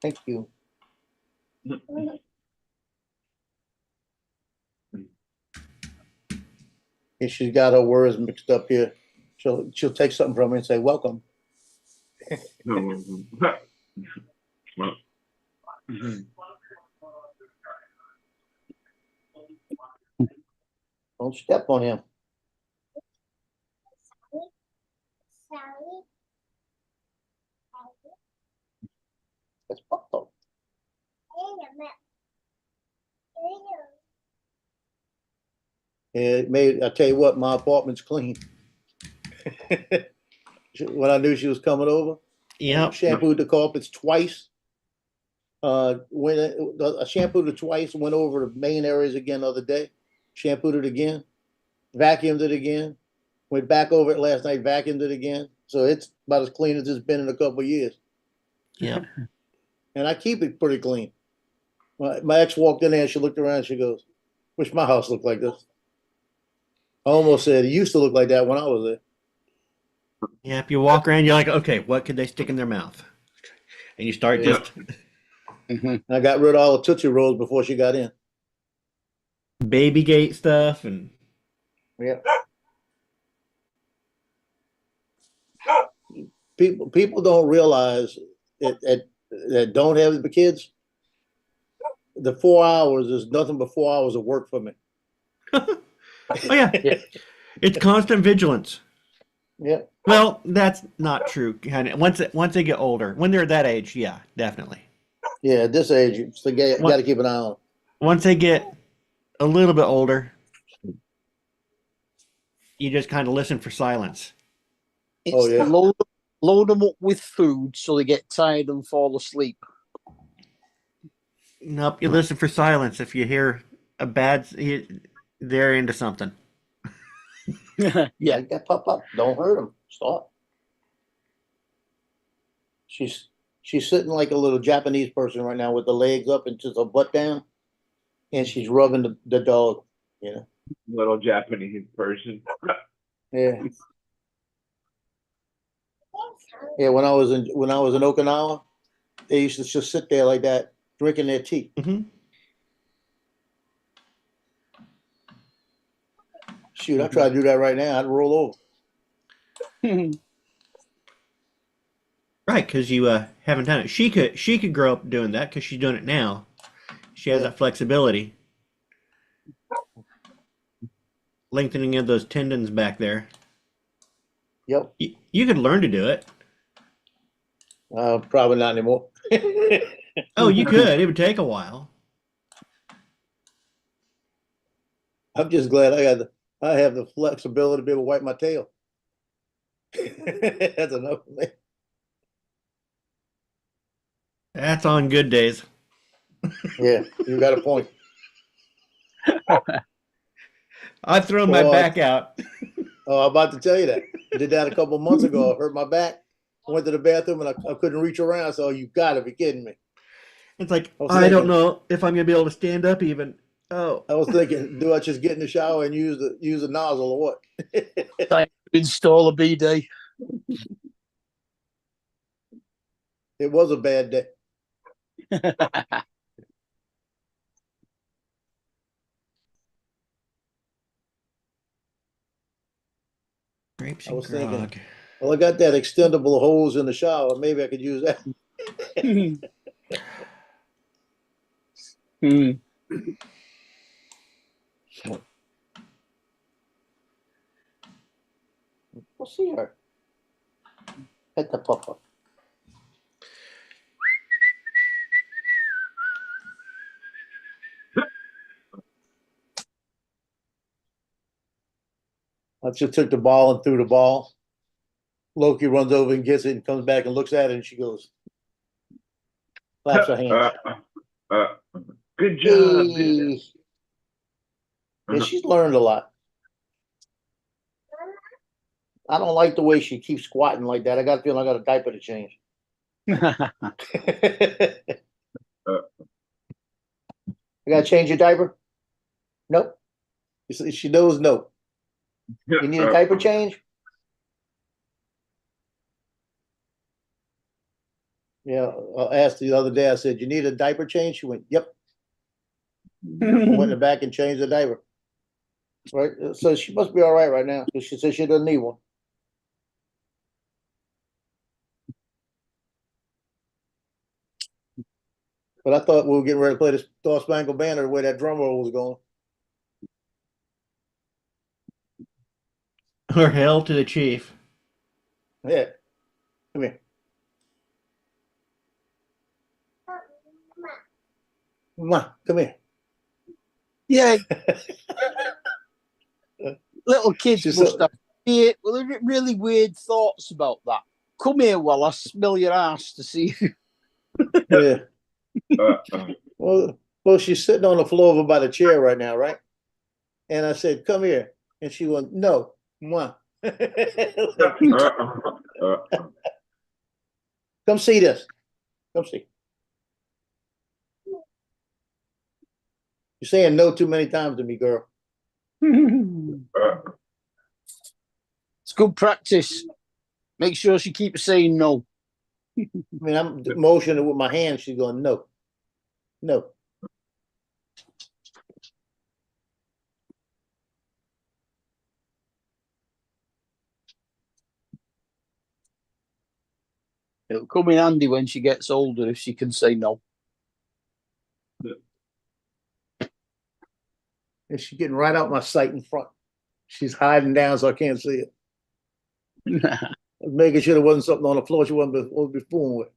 Thank you. If she's got her words mixed up here, she'll take something from me and say, welcome. Don't step on him. That's Papa. It made, I tell you what, my apartment's clean. When I knew she was coming over, Yep. shampooed the carpets twice. I shampooed it twice, went over the main areas again the other day, shampooed it again, vacuumed it again, went back over it last night, vacuumed it again. So it's about as clean as it's been in a couple of years. Yep. And I keep it pretty clean. My ex walked in there and she looked around and she goes, wish my house looked like this. I almost said, it used to look like that when I was there. Yeah, if you walk around, you're like, okay, what could they stick in their mouth? And you start Yeah. just And I got rid of all the Tootsie Rolls before she got in. baby gate stuff and Yeah. People don't realize that don't have the kids. The 4 hours is nothing but 4 hours of work for me. oh yeah, it's constant vigilance. Yeah. Well, that's not true. Kind of once they get older, when they're that age, yeah, definitely. Yeah, at this age, you got to keep an eye on. Once they get a little bit older, you just kind of listen for silence. It's Oh, yeah. load them up with food so they get tired and fall asleep. Nope, you listen for silence. If you hear a bad, they're into something. Yeah. That pop. Don't hurt them. Stop. She's sitting like a little Japanese person right now with the legs up and just her butt down, and she's rubbing the dog. You know. Little Japanese person. Yeah. Yeah. When I was in Okinawa, they used to just sit there like that, drinking their tea. Mm-hmm. Shoot, I try to do that right now. I'd roll over. Right, because you haven't done it. She could grow up doing that because she's doing it now. She has that flexibility, lengthening of those tendons back there. Yep. You could learn to do it. Probably not anymore. Oh, you could. It would take a while. I'm just glad I have the flexibility to be able to wipe my tail. That's enough for me. That's on good days. Yeah, you got a point. I've thrown my Well, back out. Oh, I'm about to tell you that. Did that a couple of months ago. I hurt my back. Went to the bathroom and I couldn't reach around. So you gotta be kidding me. It's like, I was I don't thinking- know if I'm gonna be able to stand up even. Oh, I was thinking, do I just get in the shower and use the nozzle or what? Install a BD. It was a bad day. grapes I and was thinking- grog. Well, I got that extendable hose in the shower. Maybe I could use that. Hmm. We'll see her. Pet the pupper. I just took the ball and threw the ball. Loki runs over and gets it and comes back and looks at it and she goes, claps her hands. Good job. Hey. Yeah, she's learned a lot. I don't like the way she keeps squatting like that. I got a feeling I got a diaper to change. I gotta change your diaper? Nope. She knows no. You need a diaper change? Yeah, I asked the other day, I said, you need a diaper change? She went, yep. Went in the back and changed the diaper. Right, so she must be all right now, because she said she doesn't need one. But I thought we were getting ready to play this Star Spangled Banner the way that drum roll was going. Or hail to the chief. Yeah. Come here. Come here. Yeah, little kids She's must so- have really weird thoughts about that. Come here while I smell your ass to see if Yeah. Well, she's sitting on the floor over by the chair right now, right? And I said, come here. And she went, no. Mwah. Come see this. Come see. You're saying no too many times to me, girl. it's good practice. Make sure she keeps saying no. I mean, I'm motioning with my hand. She's going, no. No. It'll come in handy when she gets older if she can say no. And she's getting right out my sight in front. She's hiding down so I can't see it. Making sure there wasn't something on the floor she wasn't be fooling with.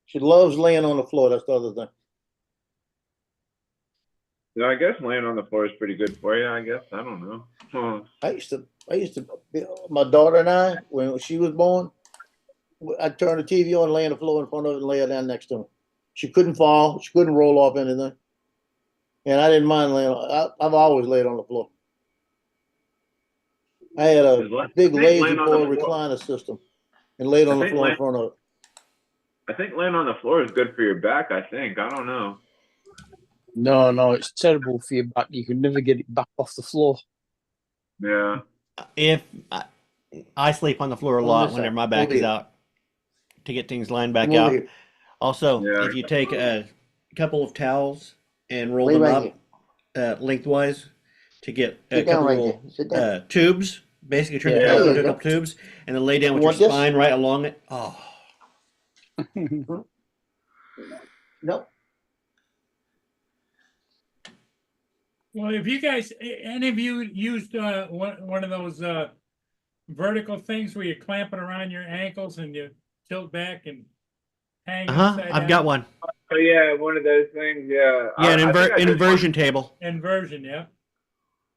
She loves laying on the floor. That's the other thing. Yeah, I guess laying on the floor is pretty good for you. I guess I don't know. Huh. I used to, my daughter and I, when she was born, I'd turn the TV on, lay on the floor in front of it, and lay her down next to me. She couldn't fall. She couldn't roll off anything. And I didn't mind laying I've always laid on the floor. I had a big lazy boy recliner system and laid on the floor in front of it. I think laying on the floor is good for your back. I think. I don't know. No, it's terrible for your back. You can never get it back off the floor. Yeah. If I sleep on the floor a lot whenever my back is out to get things lined back out. Also, Yeah. if you take a couple of towels and roll Lay them right up lengthwise to get a Sit down couple right there. Sit down. tubes, basically turn the Yeah. towel There you into a go. couple tubes, and then lay down with You your want this? spine right along it. Oh, No. Well, if you guys, any of you used one of those vertical things where you clamp it around your ankles and you tilt back and hang upside I've got down? one. Oh yeah, one of those things. Yeah. Yeah, an I think I did inversion table. Inversion, yeah.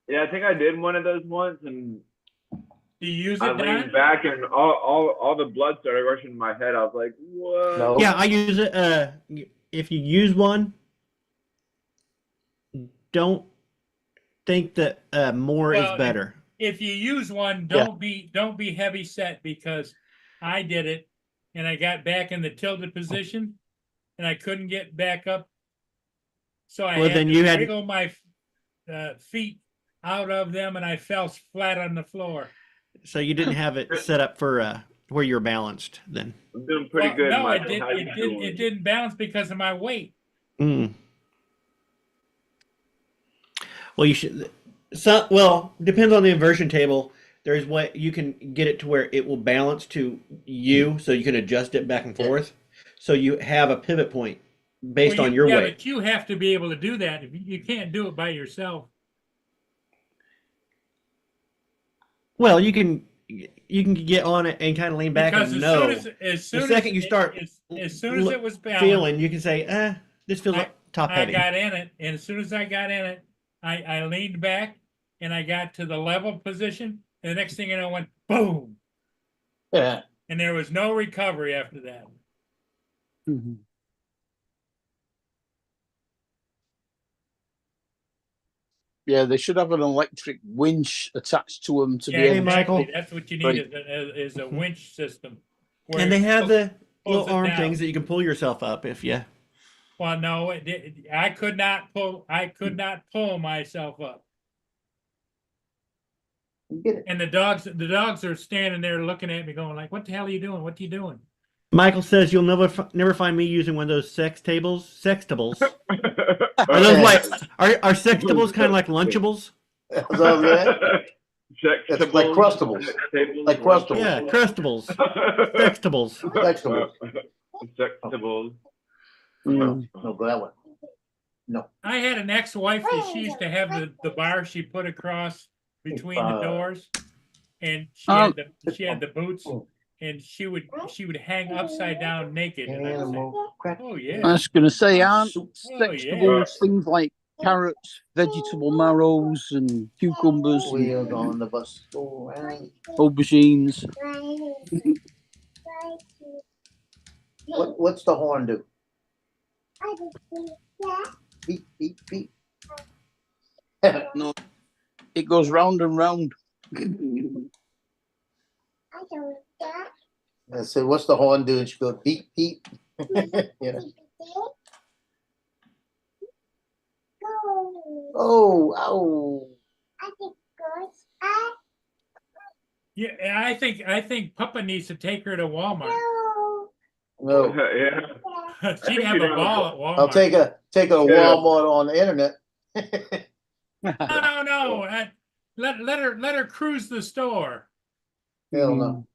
Yeah, I think I did one of those once, and Do you use I it, leaned Don? back and all the blood started rushing to my head. I was like, what? No. Yeah, I use it. If you use one, don't think that more Well, is better. If you use one, Yeah. don't be heavy set, because I did it and I got back in the tilted position and I couldn't get back up. So I Well, had then to you had- wiggle my feet out of them and I fell flat on the floor. So you didn't have it set up for where you're balanced then. I'm doing pretty Well, good. no, Michael. it How you doing? didn't balance because of my weight. Mm. Well, you should. So, well, depends on the inversion table. There's what you can get it to where it will balance to you, so you can adjust it back and forth. So you have a pivot point based Well, on your yeah, weight. but you have to be able to do that. You can't do it by yourself. Well, you can get on it and kind of lean back Because and as know. soon as second you start as soon as it was balanced, feeling, you can say, this feels top I heavy. got in it, and as soon as I got in it, I leaned back and I got to the level position. And the next thing you know, went boom, Yeah. and there was no recovery after that. Mhm. Yeah, they should have an electric winch attached to them to be Yeah, able Hey, Michael. exactly. That's what you need is a winch system. where And they it have the pulls little it arm down. things that you can pull yourself up if you. Well, no, I could not pull. I could not pull myself up. Get it. And the dogs are standing there looking at me, going like, "What the hell are you doing? What are you doing?" Michael says you'll never find me using one of those sextables. Are those like are sextables kind of like Lunchables? That's what I was gonna- It's like Crustables. Like Crustables. Yeah, Crustables, Sextables. Vegetables. Sextables. Mm. No, go that way. I had an ex-wife that she used to have the bar she put across between the doors, and she had the boots, and she would hang upside down naked. And I would say, Animal I "Oh yeah, was going to say, aren't soup. vegetables things like carrots, vegetable marrows, and cucumbers, and Wheels on the bus go round. aubergines? What's the horn do? Beep, beep, beep. No, it goes round and round. I said, what's the horn do? And she goes, beep, beep. Yeah. Oh, ow. yeah." I think Papa needs to take her to Walmart. No, Yeah. She'd have a ball at Walmart. I'll take her to Walmart on the internet. No. Let her cruise the store. Hell no.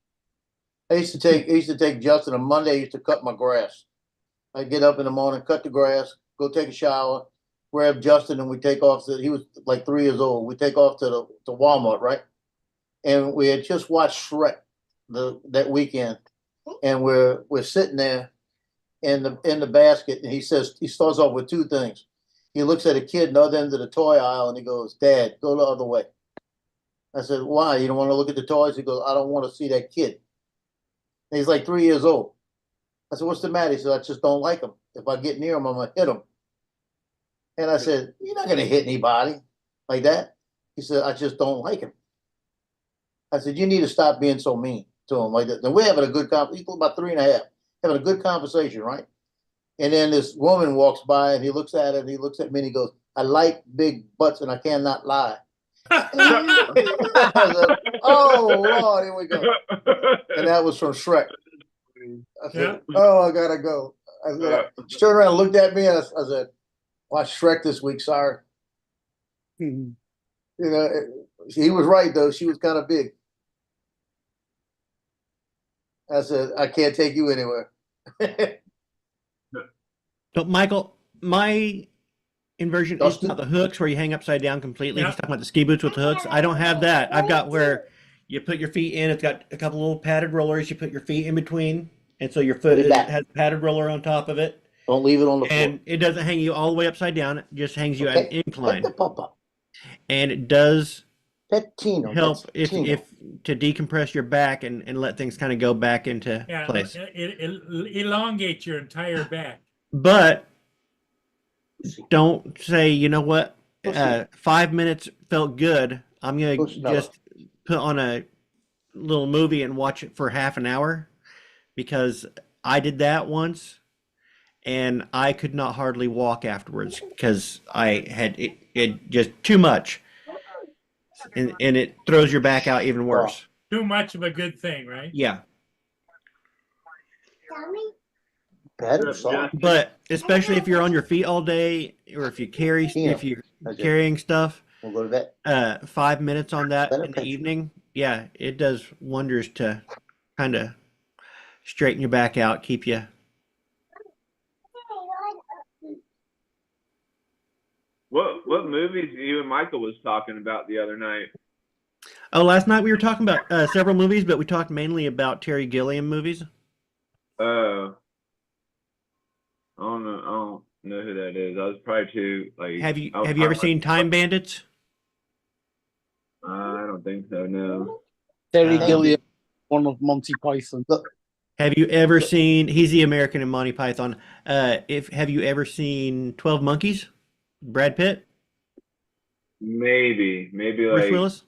I used to take Justin on Monday. I used to cut my grass. I get up in the morning, cut the grass, go take a shower, grab Justin, and we take off. He was like 3 years old. We take off to Walmart, right? And we had just watched Shrek that weekend, and we're sitting there in the basket, and he starts off with two things. He looks at a kid in the other end of the toy aisle, and he goes, "Dad, go the other way." I said, "Why? You don't want to look at the toys?" He goes, "I don't want to see that kid." And he's like 3 years old. I said, "What's the matter?" He said, "I just don't like him. If I get near him, I'm going to hit him." And I said, "You're not going to hit anybody like that." He said, "I just don't like him." I said, "You need to stop being so mean to him like that." And we're having a good conversation, about 3.5, having a good conversation, right? And then this woman walks by, and he looks at her, and he looks at me, and he goes, "I like big butts, and I cannot lie." I said, "Oh, Lord, here we go." And that was from Shrek. I said, "Oh, I gotta go." I said, she turned around and looked at me, and I said, "Watch Shrek this week, sorry." Mhm. You know, he was right, though. She was kind of big. I said, "I can't take you anywhere." So, Michael, my inversion is Dustin? not the hooks where you hang upside down completely. Yeah. He's talking about the ski boots with the hooks. I don't have that. I've got where you put your feet in. It's got a couple little padded rollers. You put your feet in between, and so your foot Put it back. has a padded roller on top of it. Don't leave it on the floor. And it doesn't hang you all the way upside down. It just hangs you at an Okay. incline. Let the pump up. And it does Petino. help That's Tino. if to decompress your back and let things kind of go back into Yeah, place. it elongates your entire back. But don't say, you know what, Pussy. 5 minutes felt good. I'm gonna Pussy. just put on a little movie and watch it for half an hour, because I did that once and I could not hardly walk afterwards because I had it just too much, and it throws your back out even worse. Too much of a good thing, right? Yeah, Mommy, Bad Yeah, and soft. but especially if you're on your feet all day, or if you're That's it. carrying stuff, We'll go to that. 5 minutes on that Better in the picture. evening, yeah, it does wonders to kind of straighten your back out, keep you. What movies you and Michael was talking about the other night? Oh, last night we were talking about several movies, but we talked mainly about Terry Gilliam movies. I don't know who that is. I was probably too like. Have you I was ever probably seen Time Bandits? I don't think so. No. Terry Uh, Gilliam, one of Monty Python. Look, Have you ever seen? He's the American in Monty Python. If have you ever seen 12 Monkeys? Brad Pitt, Maybe Bruce like Willis.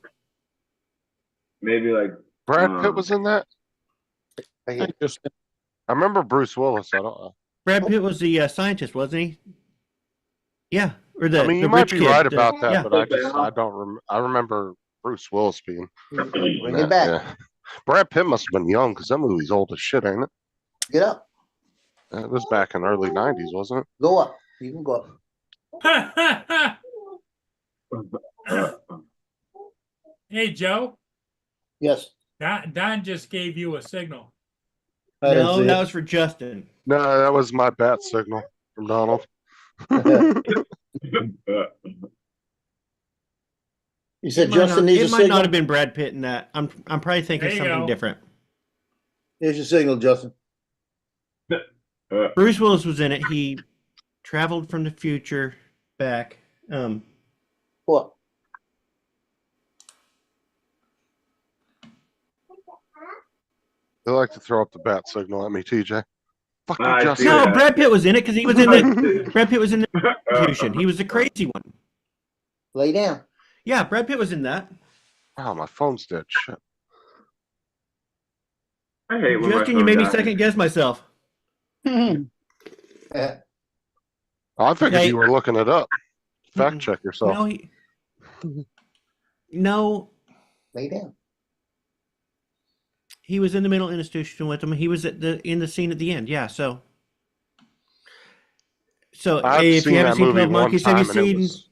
maybe like Brad Pitt was in that. right here. Just I remember Bruce Willis. I don't know. Brad Pitt was the scientist, wasn't he? Yeah, or the I mean, the you might rich be kid. right the- about that, yeah. but I don't I remember Bruce Willis being. Bring that, it back. yeah. Brad Pitt must have been young because that movie's old as shit, ain't it? Get up. It was back in early '90s, wasn't it? Go up. You can go up. Hey, Joe, Yes. Don just gave you a signal. I didn't No, see that it. was for Justin. No, that was my bat signal from Donald. You said Justin needs a It might not signal? have been Brad Pitt in that. I'm probably thinking There you something go. different. Here's your signal, Justin. Bruce Willis was in it. He traveled from the future back. What? They like to throw up the bat signal at me, TJ. Fuck I you, see Justin. No, that. Brad Pitt was in it because he was in the Brad Pitt was in the Constitution. He was the crazy one. Lay down. Yeah, Brad Pitt was in that. Wow, my phone's dead. Shit. I hate when my Justin, you phone made me dies. second guess myself. Eh, I figured Okay. you were looking it up. Fact Mm-mm. check yourself. No, Lay down. he was in the mental institution with him. He was in the scene at the end. Yeah, so I've if seen you haven't that seen movie 12 one Monkeys, time, have you and it seen was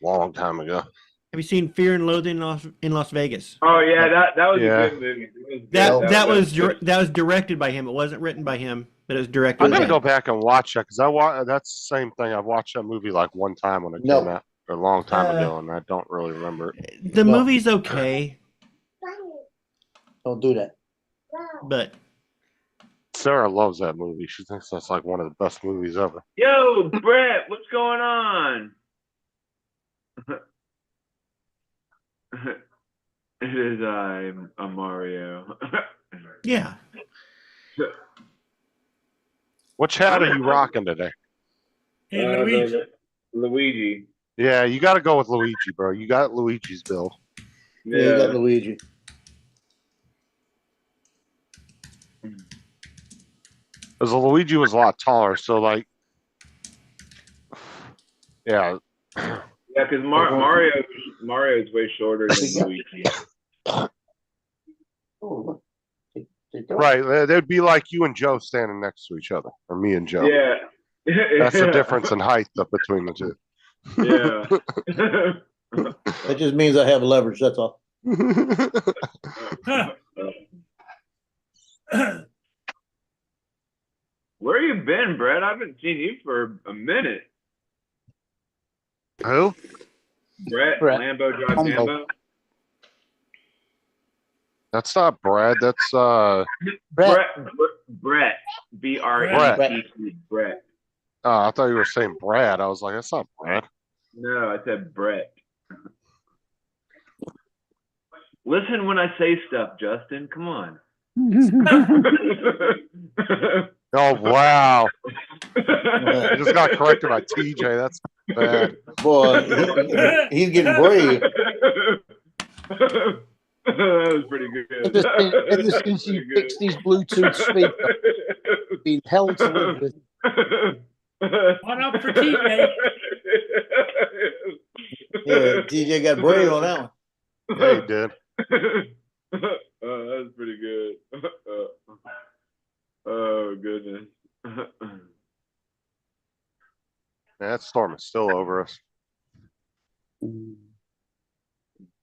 a long time ago. Fear and Loathing in Las Vegas? Oh yeah, that was Yeah. a good movie. It was good. That was good. that was directed by him. It wasn't written by him, but it was I'm directed by gonna him. go back and watch that because that's the same thing. I've watched that movie like one time when it No. came out a long time Uh, ago, and I don't really remember it. The No. movie's okay, Don't do that. but Sarah loves that movie. She thinks that's like one of the best movies ever. Yo, Brett, what's going on? It is I'm Mario. yeah. Which hat are you rocking today? Hey, Luigi. Luigi. Yeah, you got to go with Luigi, bro. You got Luigi's build. Yeah, you got Luigi. Because Luigi was a lot taller, so like, yeah. Yeah, because Mario's way shorter than Luigi. Oh, look. Take that. Right, they'd be like you and Joe standing next to each other, or me and Joe. Yeah. That's the difference in height between the two. Yeah. That just means I have leverage, that's all. Where you been, Brett? I haven't seen you for a minute. Who? Brett. Lambo Drive Lambo. Lambo. That's not Brad. That's Brett. Brett. B-R-E-T-T. Brett. I thought you were saying Brad. I was like, that's not Brad. No, I said Brett. Listen when I say stuff, Justin. Come on. Oh, wow. I just got corrected by TJ. That's bad. Boy, he's getting brave. That was pretty good. Ever since you fixed his Bluetooth speaker, been hell to live with. One up for TJ. Yeah, TJ got brave on that one. Yeah, he did. That's pretty good. Oh goodness. That storm is still over us.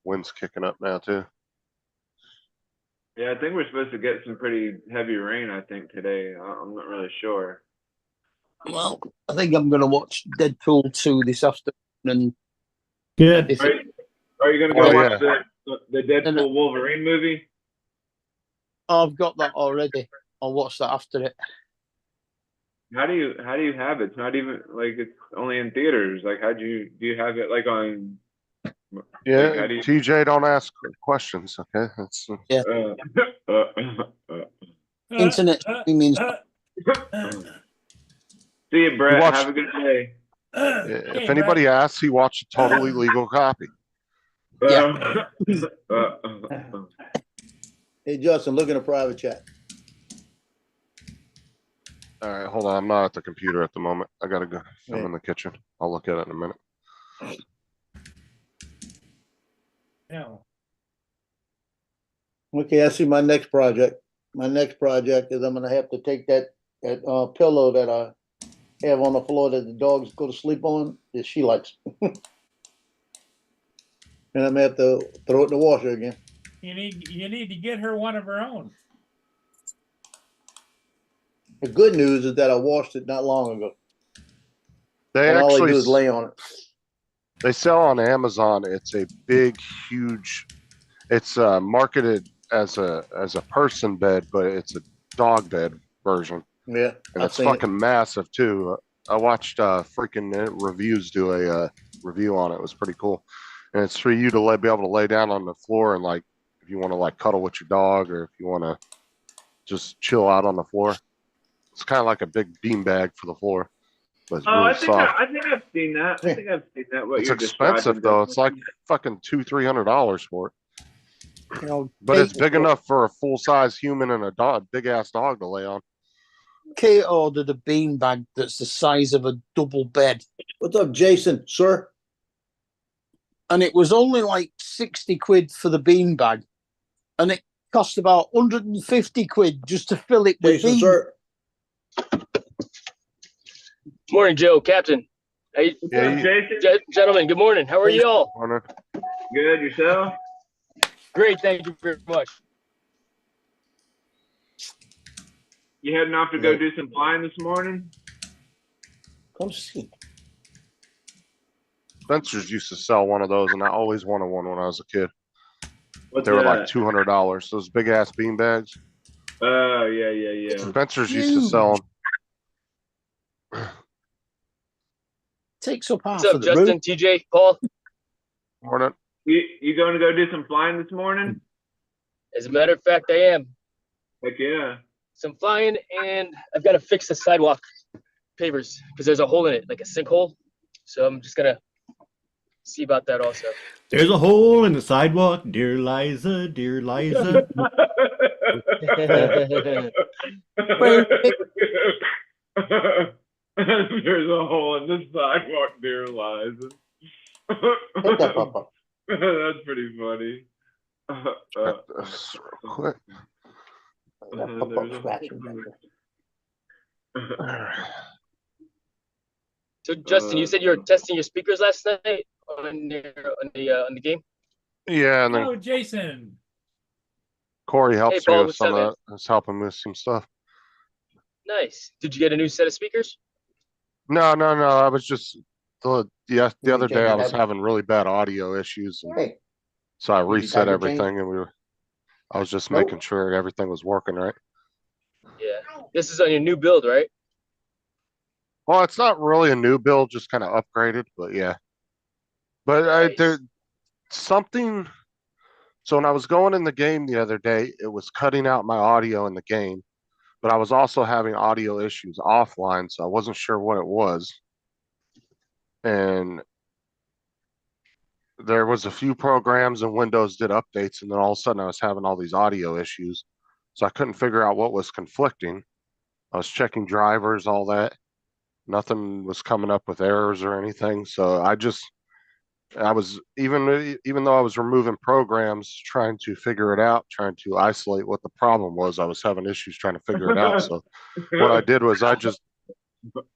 Wind's kicking up now too. Yeah, I think we're supposed to get some pretty heavy rain, I think, today. I'm not really sure. Well, I think I'm going to watch Deadpool 2 this afternoon. And Good. if Are it, you going to go Oh, watch yeah. the Deadpool Wolverine movie? I've got that already. I'll watch that after it. How do you have it? It's not even like it's only in theaters. Like do you have it like on? Yeah, Like, how do you? TJ, don't ask questions, okay? That's Internet streaming. See you, Brett. Watch- Have a good day. if anybody asks, he watched a totally legal copy. Yeah. Hey, Justin, look in the private chat. All right, hold on. I'm not at the computer at the moment. I gotta go. I'm Yeah. in the kitchen. I'll look at it in a minute. No. Okay, I see my next project. My next project is I'm gonna have to take that pillow that I have on the floor that the dogs go to sleep on, that she likes. And I'm gonna have to throw it in the washer again. You need to get her one of her own. The good news is that I washed it not long ago. They And all they actually do is lay on it. they sell on Amazon. It's a big, huge. It's marketed as a person bed, but it's a dog bed version, Yeah. and I it's seen it. fucking massive too. I watched freaking reviews do a review on it. It was pretty cool, and it's for you to be able to lay down on the floor and like if you want to like cuddle with your dog or if you want to just chill out on the floor. It's kind of like a big bean bag for the floor, but it's really soft. I think I've seen that. I think I've seen that. What It's you're expensive describing, though. It's like definitely. fucking $200-300 for it. You know, But it's big enough for a full size human and a dog, big ass dog to lay on. Kate ordered a beanbag that's the size of a double bed, What's up, Jason, sir? and it was only like 60 quid for the beanbag, and it cost about 150 quid just to fill it with Jason, beans. sir. Morning, Joe, Captain. Hey, Yeah, What's up, you- Jason? gentlemen, good morning. How are you all? Warner. Good yourself? Great, thank you very much. You heading off to go do some flying this morning? Come see. Spencer's used to sell one of those, and I always wanted one when I was a kid. What's They were that? like $200. Those big ass bean bags. Oh yeah. Spencer's used to sell them. Takes up half What's up, of the Justin, room. TJ, Paul? Morning. You going to go do some flying this morning? As a matter of fact, I am. Heck yeah. So I'm flying, and I've got to fix the sidewalk pavers because there's a hole in it, like a sinkhole. So I'm just gonna see about that also. There's a hole in the sidewalk, dear Liza, dear Liza. There's a hole in the sidewalk, dear Liza. Hit that papa. That's pretty funny. Check this real quick. That papa scratching back there. So Justin, you said you were testing your speakers last night on the game. Yeah, and then Oh, Jason. Corey helps Paul, me with what's some up, of that. He's helping me with some stuff. Nice. Did you get a new set of speakers? No. I was just the You other can day I take was that- having really bad audio issues, and Hey, so I Did you reset type your change? everything, and I was just Nope. making sure everything was working right. Yeah. This is on your new build, right? Well, it's not really a new build, just kind of upgraded, but yeah. But Nice. there something So when I was going in the game the other day, it was cutting out my audio in the game, but I was also having audio issues offline, so I wasn't sure what it was. And there was a few programs and Windows did updates, and then all of a sudden I was having all these audio issues. So I couldn't figure out what was conflicting. I was checking drivers, all that. Nothing was coming up with errors or anything. So I was even though I was removing programs, trying to figure it out, trying to isolate what the problem was. I was having issues trying to figure it out. So what I did was I just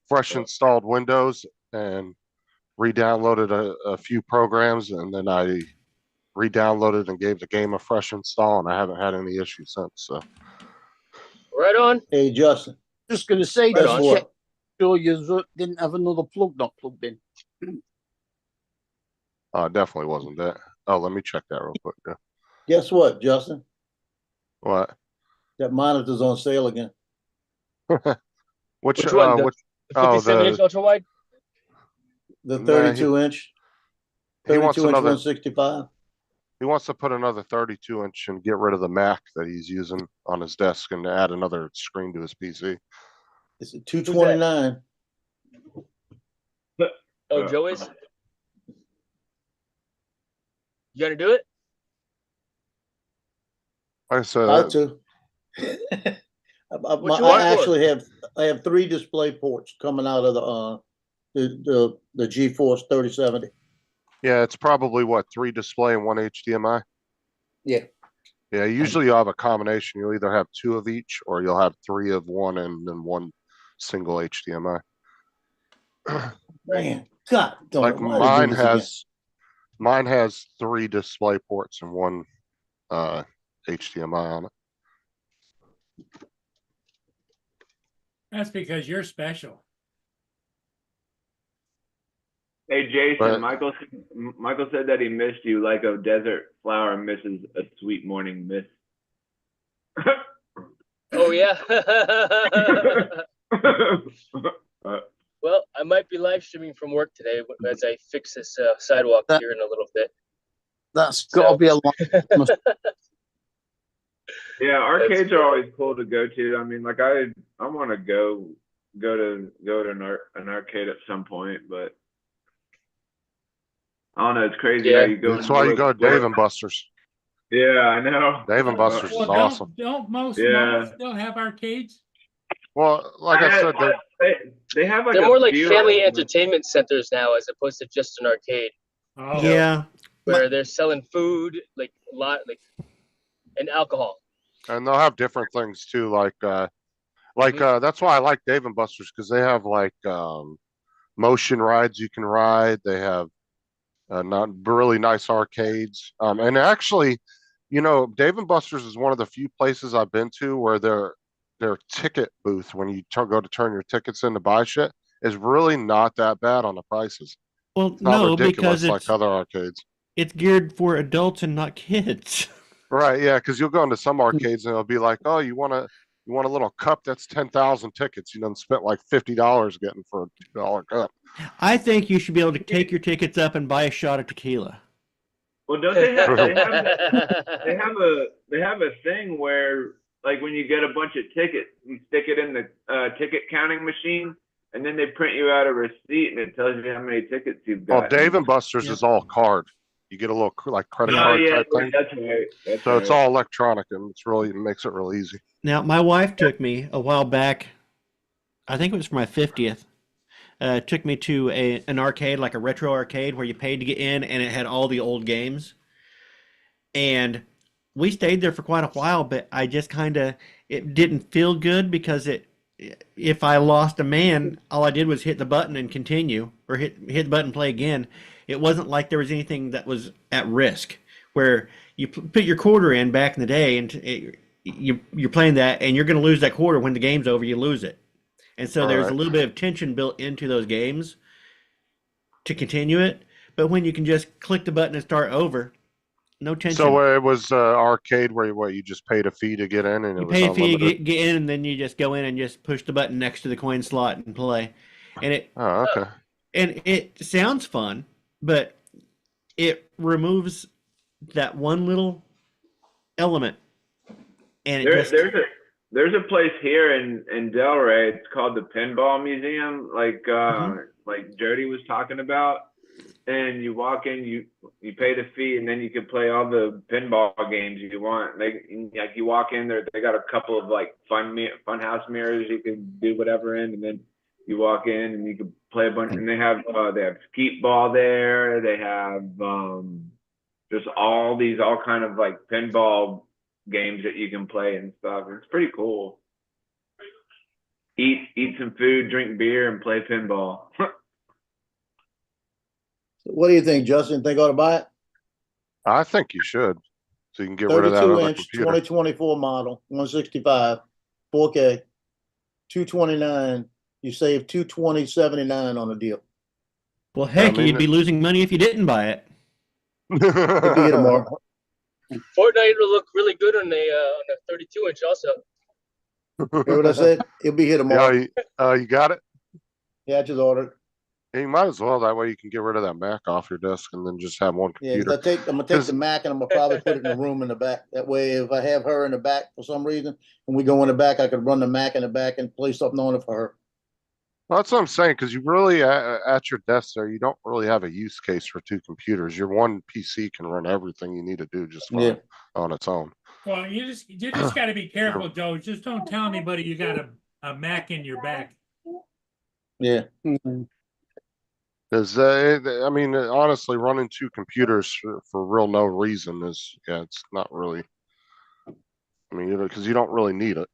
fresh installed Windows and re-downloaded a few programs, and then I re-downloaded and gave the game a fresh install, and I haven't had any issues since. So Right on. Hey, Justin, Just going to say, guess just what? check sure you didn't have another plug not plugged in. definitely wasn't that. Oh, let me check that real quick. Yeah. Guess what, Justin? What? That monitor's on sale again. Which Which one? The which? The Oh, 57-inch ultra wide. The Nah, 32 inch, he wants 32 inch another. 165. He wants to put another 32 inch and get rid of the Mac that he's using on his desk and add another screen to his PC. It's a 229. Oh, Joe is. You gonna do it? Like I said, About to. What you want I for? actually have 3 display ports coming out of the GeForce 3070. yeah, it's probably what, 3 display and 1 HDMI. Yeah. Yeah, usually you'll have a combination. You'll either have 2 of each, or you'll have 3 of one and then 1 single HDMI. Man, God, don't Like know why they do this mine has 3 display ports and 1 HDMI on it. That's because you're special. Hey Jason, But- Michael said that he missed you like a desert flower misses a sweet morning mist. Oh yeah. Well, I might be live streaming from work today as I fix this sidewalk here in a little bit. That's got to be a lot. Yeah, arcades are always cool to go to. I mean, like I want to go to an arcade at some point, but I don't know. It's crazy how Yeah. you go. That's why you go to Dave and Buster's. Yeah, I know. Dave and Buster's is Well, awesome. don't most Yeah. malls still have arcades? Well, like I said, they have like They're a more like few family of them. entertainment centers now, as opposed to just an arcade, Oh, Yeah, where they're selling food, like a lot, and alcohol. and they'll have different things too. That's why I like Dave and Buster's, because they have motion rides you can ride. They have not really nice arcades. And actually, Dave and Buster's is one of the few places I've been to where their ticket booth, when you go to turn your tickets in to buy shit, is really not that bad on the prices. well, It's not no, ridiculous because like other arcades. it's geared for adults and not kids. Right, yeah, because you'll go into some arcades and it'll be like, oh, you want a little cup that's 10,000 tickets. You done spent like $50 getting for a $2 cup. I think you should be able to take your tickets up and buy a shot of tequila. Well, don't they have they have a thing where, like, when you get a bunch of tickets, you stick it in the ticket counting machine, and then they print you out a receipt, and it tells you how many tickets you've got. Well, Dave and Buster's Yeah. is all card. You get a little like credit Oh card yeah, type thing. that's right. That's So it's right. all electronic, and it makes it real easy. Now, my wife took me a while back, I think it was for my 50th, took me to an arcade, like a retro arcade, where you paid to get in, and it had all the old games. And we stayed there for quite a while, but I just it didn't feel good, because if I lost a man, all I did was hit the button and continue, or hit the button and play again. It wasn't like there was anything that was at risk, where you put your quarter in back in the day, and you're playing that, and you're going to lose that quarter. When the game's over, you lose it. And so there's a Alright. little bit of tension built into those games to continue it. But when you can just click the button and start over, no tension. So it was arcade where you just paid a fee to get in, and it You was pay a fee, unlimited. get in, and then you just go in and just push the button next to the coin slot and play. And Oh, okay. it sounds fun, but it removes that one little element, and it There, just there's a place here in Delray. It's called the Pinball Museum, like Jody was talking about. And you walk in, you pay the fee, and then you can play all the pinball games you want. Like you walk in there, they got a couple of like fun house mirrors you can do whatever in, and then you walk in and you can play a bunch. And they have skeet ball there. They have just all kind of like pinball games that you can play and stuff. It's pretty cool. Eat some food, drink beer, and play pinball. What do you think, Justin? Think I ought to buy it? I think you should, so you can get rid of that 32 other inch, computer. 2024 model, 165, 4K, 229. You save 220.79 on the deal. well, heck, mean, you'd be losing money if you didn't buy it. It'll be here tomorrow. Fortnite will look really good on a 32 inch also. Hear what I said? It'll be here tomorrow. You got it? Yeah, I just ordered. Yeah, you might as well. That way you can get rid of that Mac off your desk and then just have one Yeah, 'cause computer. I'm gonna take the Mac and I'm gonna probably put it in the room in the back. That way, if I have her in the back for some reason, and we go in the back, I could run the Mac in the back and play something on it for her. Well, that's what I'm saying, because you really, at your desk there, you don't really have a use case for two computers. Your one PC can run everything you need to do just fine on its own. Well, you just got to be careful, Joe. Just don't tell anybody you got a Mac in your back. Yeah. Because, I mean, honestly, running two computers for real no reason is, it's not really, I mean, because you don't really need it.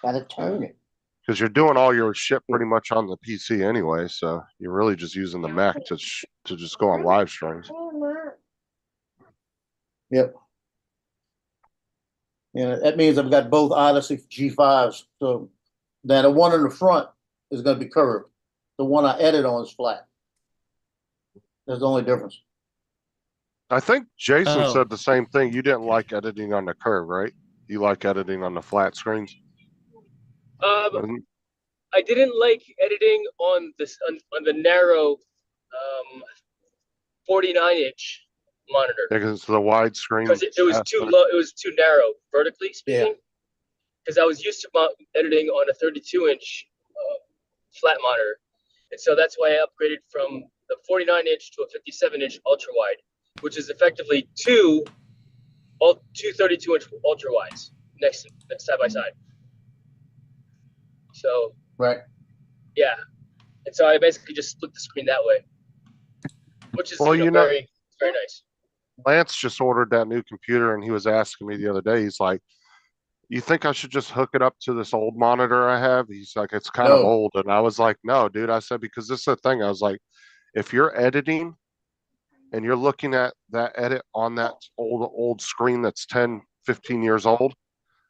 Gotta turn it. Because you're doing all your shit pretty much on the PC anyway, so you're really just using the Mac to just go on live streams. Yep. Yeah, that means I've got both Odyssey G5s. So now the one in the front is gonna be curved. The one I edit on is flat. That's the only difference. I think Jason Oh. said the same thing. You didn't like editing on the curve, right? You like editing on the flat screens? I didn't like editing on on the narrow 49 inch monitor Because it's the wide screen. because it was too low. It was too narrow, vertically speaking. Because I was used to editing on a 32 inch flat monitor, and so that's why I upgraded from the 49 inch to a 57 inch ultra wide, which is effectively two 32 inch ultra wides next side by side. So Right. yeah, and so I basically just split the screen that way, which is Well, very nice. Lance just ordered that new computer and he was asking me the other day, he's like, you think I should just hook it up to this old monitor I have? He's like, it's kind of No. old. And I was like, no, dude. I said, because this is the thing. I was like, if you're editing and you're looking at that edit on that old screen that's 10, 15 years old,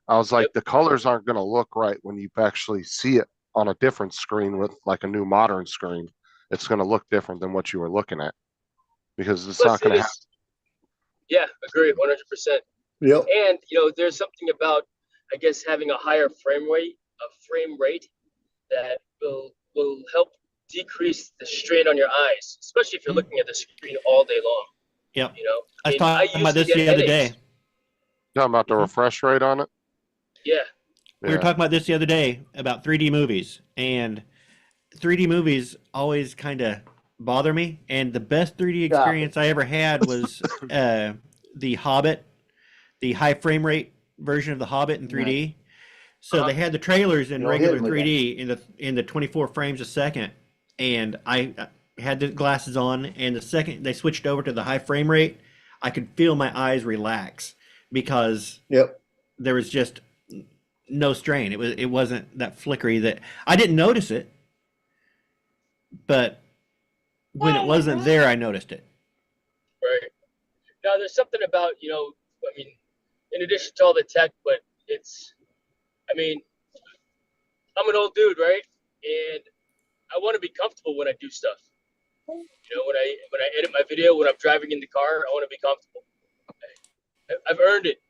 I was like, the colors aren't going to look right when you actually see it on a different screen with like a new modern screen. It's going to look different than what you were looking at because it's not going to happen. Yeah, agree, 100%. Yep. And there's something about, I guess, having a higher frame rate that will help decrease the strain on your eyes, especially if you're looking at the screen all day long. Yep. I I was talking about this the other day. Talking about the refresh rate on it? Yeah. We were talking about this the other day about 3D movies, and 3D movies always kind of bother me. And the best 3D experience I ever had was The Hobbit, the high frame rate version of The Hobbit in 3D. Right. So they had the trailers in regular 3D in the 24 frames a second, and I had the glasses on, and the second they switched over to the high frame rate, I could feel my eyes relax because there was just no strain. It wasn't that flickery that I didn't notice it, but when it wasn't there, I noticed it. Right. Now there's something about, I mean, in addition to all the tech, but I'm an old dude, right? And I want to be comfortable when I do stuff. When I edit my video, when I'm driving in the car, I want to be comfortable. I've earned it.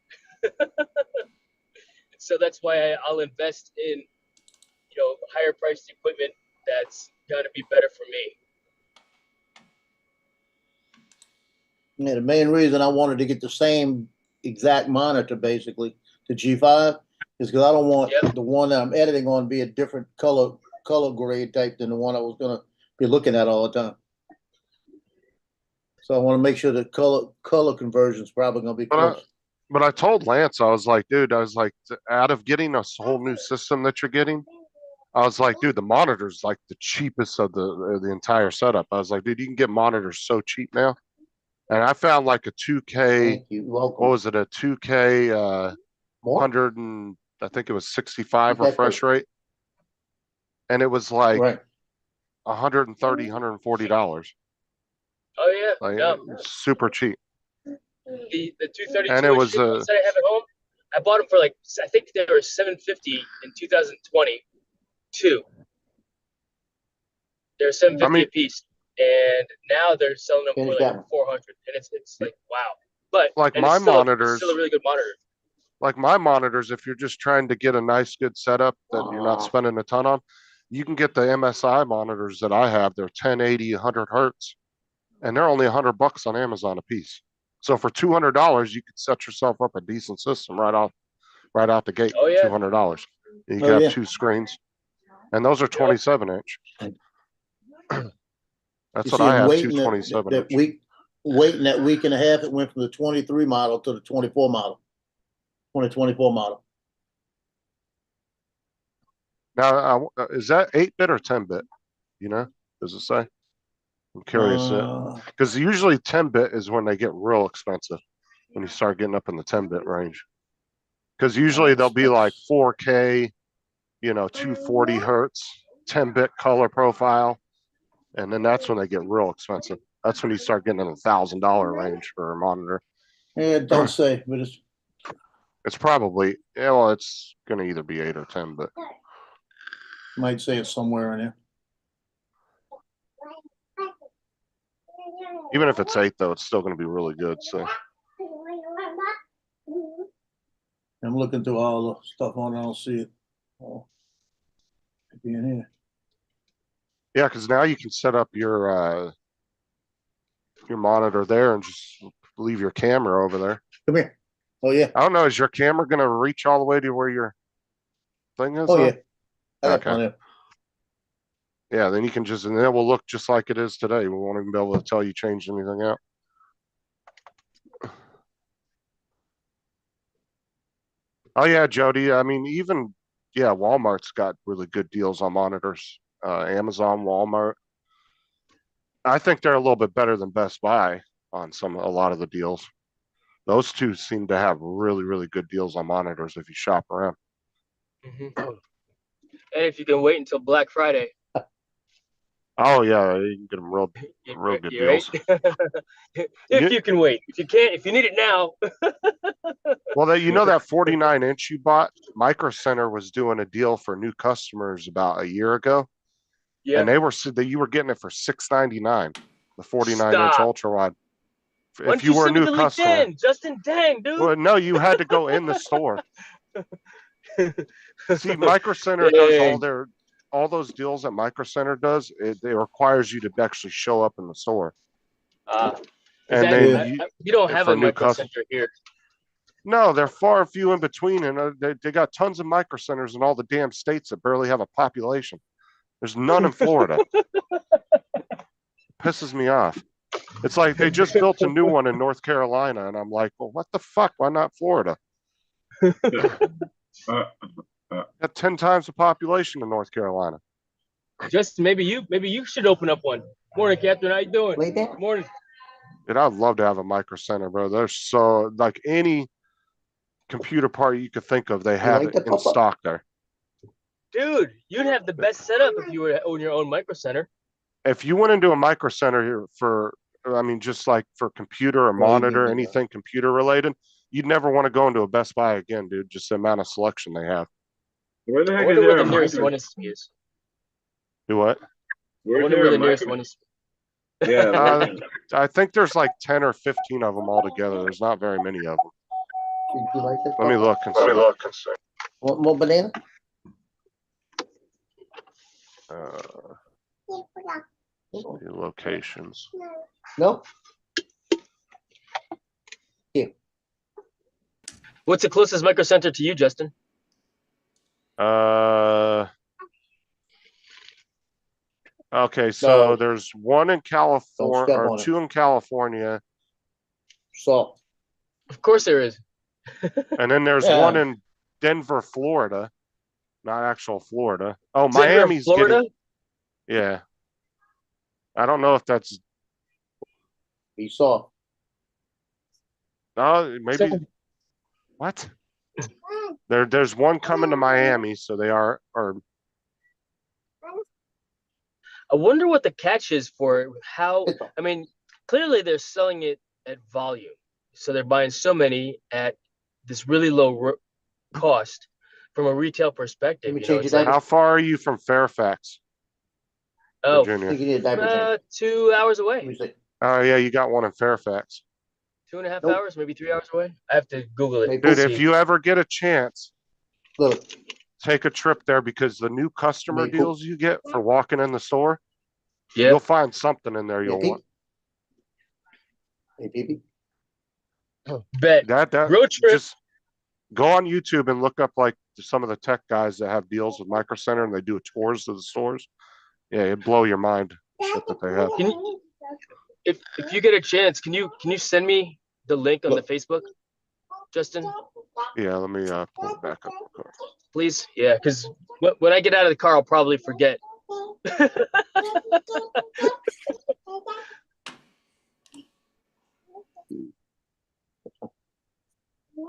So that's why I'll invest in, higher priced equipment that's going to be better for me. Yeah, the main reason I wanted to get the same exact monitor basically, the G5, is because I don't want Yep. the one that I'm editing on be a different color grade type than the one I was gonna be looking at all the time. So I want to make sure the color conversion is probably gonna be close. But I told Lance, I was like, dude, out of getting a whole new system that you're getting, I was like, dude, the monitor's like the cheapest of the entire setup. I was like, dude, you can get monitors so cheap now. And I found like a 2K, Thank you. Welcome. what was it, a 2K More? 100 and I think it was 65 Okay, refresh cool. rate. And it was like Right. $130, $140. Oh yeah, Like yeah. it's super cheap. The 232 And it inch was ones that I have at home, I bought them for like, I think they were $750 in 2022. They're $750 I mean- a piece, and now they're selling them Finish for that like one. $400, and it's like wow. But Like and my it's still, monitors- it's still a really good monitor. Like my monitors, if you're just trying to get a nice, good setup that you're not spending a ton on, you can get the MSI monitors that I have. They're 1080, 100 hertz, and they're only $100 on Amazon a piece. So for $200, you could set yourself up a decent system right out the gate. Oh, yeah. $200. You can Oh, have yeah. 2 screens, and those are 27 inch. That's You what see, I I'm have, waiting 227 that inch. waiting that week and a half, it went from the 23 model to the 24 model. 2024 model. Now, is that 8-bit or 10-bit? You know, does it say? I'm curious. Because usually 10-bit is when they get real expensive, when you start getting up in the 10-bit range. Because usually they'll be like 4K, 240 hertz, 10-bit color profile, and then that's when they get real expensive. That's when you start getting in the $1,000 range for a monitor. Yeah, it don't say, but It's probably, well, it's going to either be 8 or 10, but might say it somewhere in there. even if it's 8, though, it's still going to be really good. So I'm looking through all the stuff on it, I don't see it. Oh, could be in here. yeah, because now you can set up your monitor there and just leave your camera over there. Come here. Oh, yeah. I don't know. Is your camera going to reach all the way to where your thing is? Oh, though? yeah. I got Okay. plenty of. Yeah, then you can and then it will look just like it is today. We won't even be able to tell you changed anything out. Oh yeah, Jody. I mean, even Walmart's got really good deals on monitors. Amazon, Walmart. I think they're a little bit better than Best Buy on a lot of the deals. Those two seem to have really, really good deals on monitors if you shop around. And if you can wait until Black Friday. Oh yeah, you can get them real good deals. If you can wait. If you can't, if you need it now. Well, that 49 inch you bought, Micro Center was doing a deal for new customers about a year ago. Yeah. And you were getting it for $699, the 49 inch Stop. ultra wide. Why If you were a new customer, Justin, dang, dude. well, no, you had to go in the store. See, Micro Center does all those deals that Micro Center does. It requires you to actually show up in the store. And then you don't have a Micro Center here. No, they're far and few in between, and they got tons of Micro Centers in all the damn states that barely have a population. There's none in Florida. Pisses me off. It's like they just built a new one in North Carolina, and I'm like, well, what the fuck? Why not Florida? Got 10 times the population in North Carolina. Just maybe you should open up one. Morning, Captain. How you doing? Like that? Morning. Dude, I'd love to have a Micro Center, bro. They're so like any computer part you could think of, they have it in stock there. Dude, you'd have the best setup if you were to own your own Micro Center. If you went into a Micro Center here just like for computer or monitor, anything computer related, you'd never want to go into a Best Buy again, dude. Just the amount of selection they have. Where the I heck wonder is where there the a nearest micro? one is. Do what? I Where's wonder there where a the nearest micro? one is. Yeah. I think there's like 10 or 15 of them altogether. There's not very many of them. You like this? Let me look and see. Want more banana? The locations. No? Here. What's the closest Micro Center to you, Justin? Okay, so No. there's one in California step or on it. two in California, So, Of course there is. and then there's Yeah. one in Denver, Florida, not actual Florida. Oh, Denver, Miami's Florida. getting, yeah. I don't know if that's, he saw. maybe, So- what? There's one coming to Miami, so they are, or I wonder what the catch is for it. How, I mean, clearly they're selling it at volume. So they're buying so many at this really low cost from a retail perspective. Let me You know, change it's your like, diaper. how far are you from Fairfax, oh, I think Virginia? you need a diaper change. 2 hours Let away, me see. Oh, yeah, you got one in Fairfax. 2.5 Nope. hours, maybe 3 hours away. I have to Google it. Maybe. Dude, and if see. you ever get a chance, Look, take a trip there because the new customer Maple. deals you get for walking in the store, Yeah. you'll find something in there hey, you'll Pete. want. Hey, Pee-Pee. Bet. That Road trip. just go on YouTube and look up like some of the tech guys that have deals with Micro Center and they do tours of the stores. Yeah, it'd blow your mind shit that they have. Can you, if you get a chance, can you send me the link on the Facebook, Justin? Yeah, let me pull it back up real quick. Please, yeah, because when I get out of the car, I'll probably forget.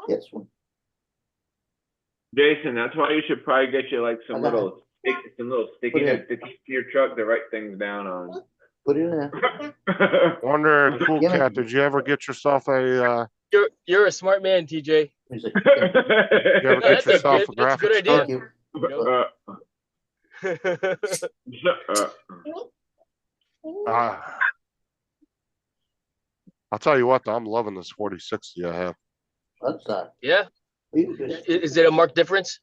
Yes, one. Jason, that's why you should probably get you like some I got little sticky Put it in. notes to keep your truck to write things down on. Put it in there. Wonder, Cool Gimme. Cat, did you ever get yourself a You're a smart man, TJ. Let me see. you ever No, get that's a yourself good- a that's a good graphics idea. card? Thank you. I'll tell you what, though, I'm loving this 4060 I have. That's that. Yeah. Is it a marked difference?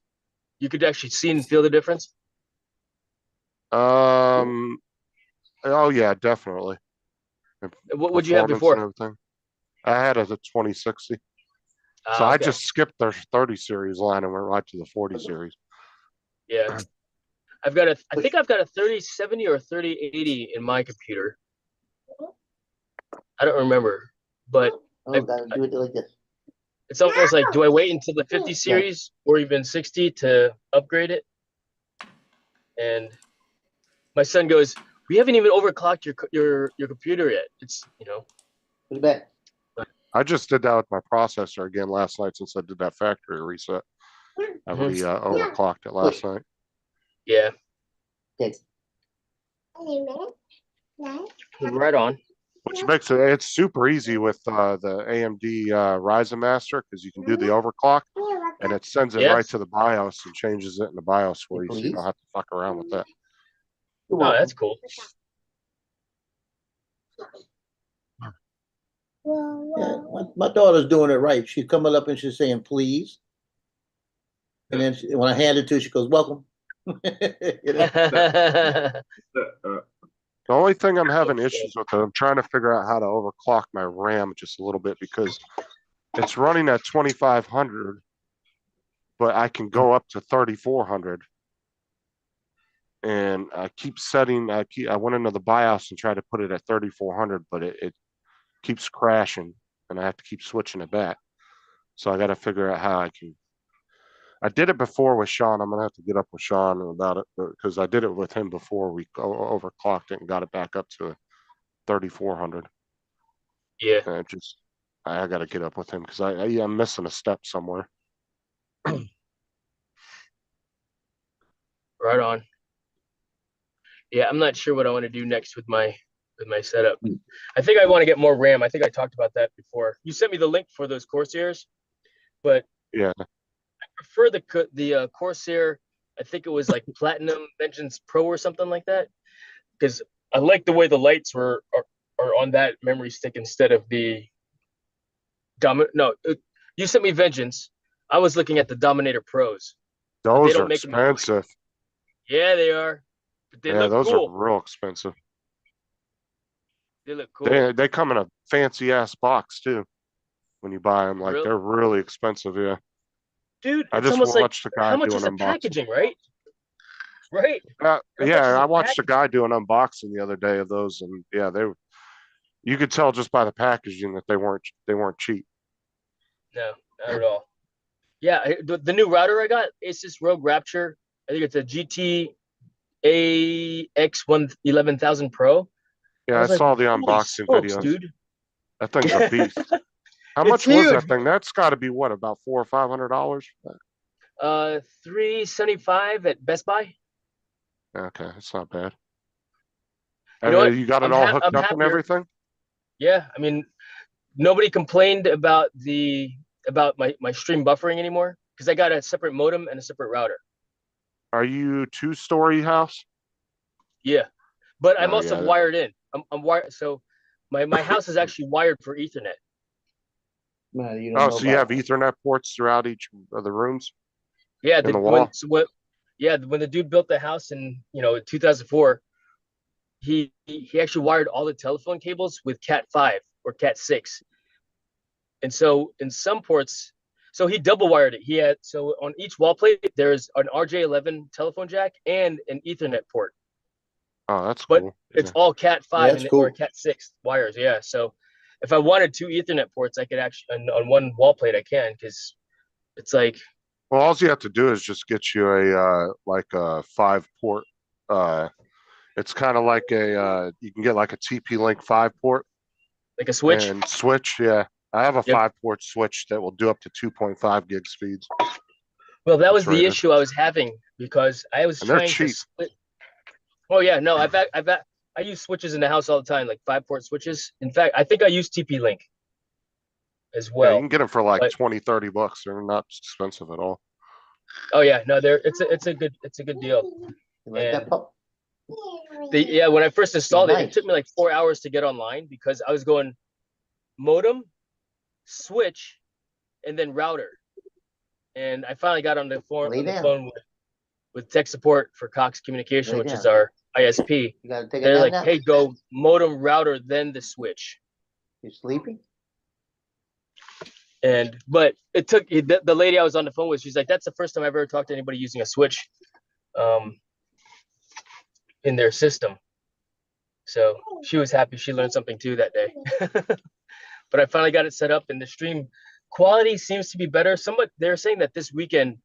You could actually see and feel the difference. Oh yeah, definitely. What would you have Performance before? and everything. I had a 2060. So Ah, I okay. just skipped the 30 series line and went right to the 40 series. Yeah. I think I've got a 3070 or a 3080 in my computer. I don't remember, but Oh, gotta do it like this. it's almost like, do I wait until the 50 series or even 60 to upgrade it? And my son goes, "We haven't even overclocked your computer yet." It's, Put it back. I just did that with my processor again last night since I did that factory reset. I already overclocked it last night. yeah, Okay. right on. Which makes it's super easy with the AMD Ryzen Master because you can do the overclock and it sends it Yeah. right to the BIOS and changes it in the BIOS for you, so you Please. don't have to fuck around with that. You're Oh, welcome. that's cool. Yeah, my daughter's doing it right. She's coming up and she's saying, please. And then when I hand it to her, she goes, welcome. You know? The only thing I'm having issues with, I'm trying to figure out how to overclock my RAM just a little bit because it's running at 2500, but I can go up to 3400. And I keep setting, I went into the BIOS and tried to put it at 3400, but it keeps crashing and I have to keep switching it back. So I got to figure out how I can. I did it before with Sean. I'm gonna have to get up with Sean about it because I did it with him before we overclocked it and got it back up to 3400. Yeah. And I got to get up with him because I'm missing a step somewhere. Right on. Yeah, I'm not sure what I want to do next with my setup. I think I want to get more RAM. I think I talked about that before. You sent me the link for those Corsairs, but Yeah. I prefer the Corsair. I think it was like Platinum Vengeance Pro or something like that, because I like the way the lights are on that memory stick instead of the you sent me Vengeance. I was looking at the Dominator Pros. Those don't are make 'em that way. expensive. Yeah, they are. But they Yeah, look those cool. are real expensive. They look cool. They come in a fancy ass box too. When you buy them, like Really? they're really expensive. Yeah. Dude, I it's just almost like watched a guy how much do is an the unboxing. packaging, right? Right. How much is Yeah, I the watched a packaging? guy do an unboxing the other day of those, and yeah, you could tell just by the packaging that they weren't cheap. No, not at all. Yeah, the new router I got, Asus Rogue Rapture. I think it's a GT AX 11000 Pro. I Yeah, I was like, saw the holy unboxing smokes, videos. dude. That thing's a beast. How It's much was huge. that thing? That's got to be what, about $400 or $500? $375 at Best Buy. Okay, it's not bad. You know And what? you got it all hooked I'm up and happier. everything? Yeah, I mean, nobody complained about my stream buffering anymore because I got a separate modem and a separate router. Are you two-story house? Yeah, but I'm Oh, also yeah. wired in. I'm wired, so my house is actually wired for Ethernet. Man, you don't Oh, know so you have about Ethernet ports throughout each of the rooms? Yeah, In the wall? when the dude built the house in 2004, he actually wired all the telephone cables with Cat5 or Cat6, and so in some ports, so he double wired it. He had so on each wall plate there's an RJ11 telephone jack and an Ethernet port, Oh, that's but cool. it's Yeah. all Cat5 That's or cool. Cat6 wires. Yeah, so if I wanted two Ethernet ports, I could actually on one wall plate I can because it's like Well, all you have to do is just get you a like a 5-port. It's kind of like you can get like a TP-Link 5-port a switch. and switch. Yeah, I have a Yep. 5-port switch that will do up to 2.5 gig speeds. Well, that was That's the rated. issue I was having because I was And they're trying to cheap. split. Oh yeah, no, I use switches in the house all the time, like 5-port switches. In fact, I think I use TP-Link as Yeah, you well. can get them for like But 20-30 bucks. They're not expensive at all. oh yeah, no, it's a good deal. You like that And pup? when I first installed it, Nice. it took me like 4 hours to get online because I was going modem, switch, and then router. And I finally got on the Lay down. phone with tech support for Cox Communication, Lay which is down. our ISP. You gotta take a They're nap like, now? hey, go modem, router, then the switch. You sleeping? But it took the lady I was on the phone with. She's like, that's the first time I've ever talked to anybody using a switch, in their system. So she was happy. She learned something too that day. But I finally got it set up, and the stream quality seems to be better. They're saying that this weekend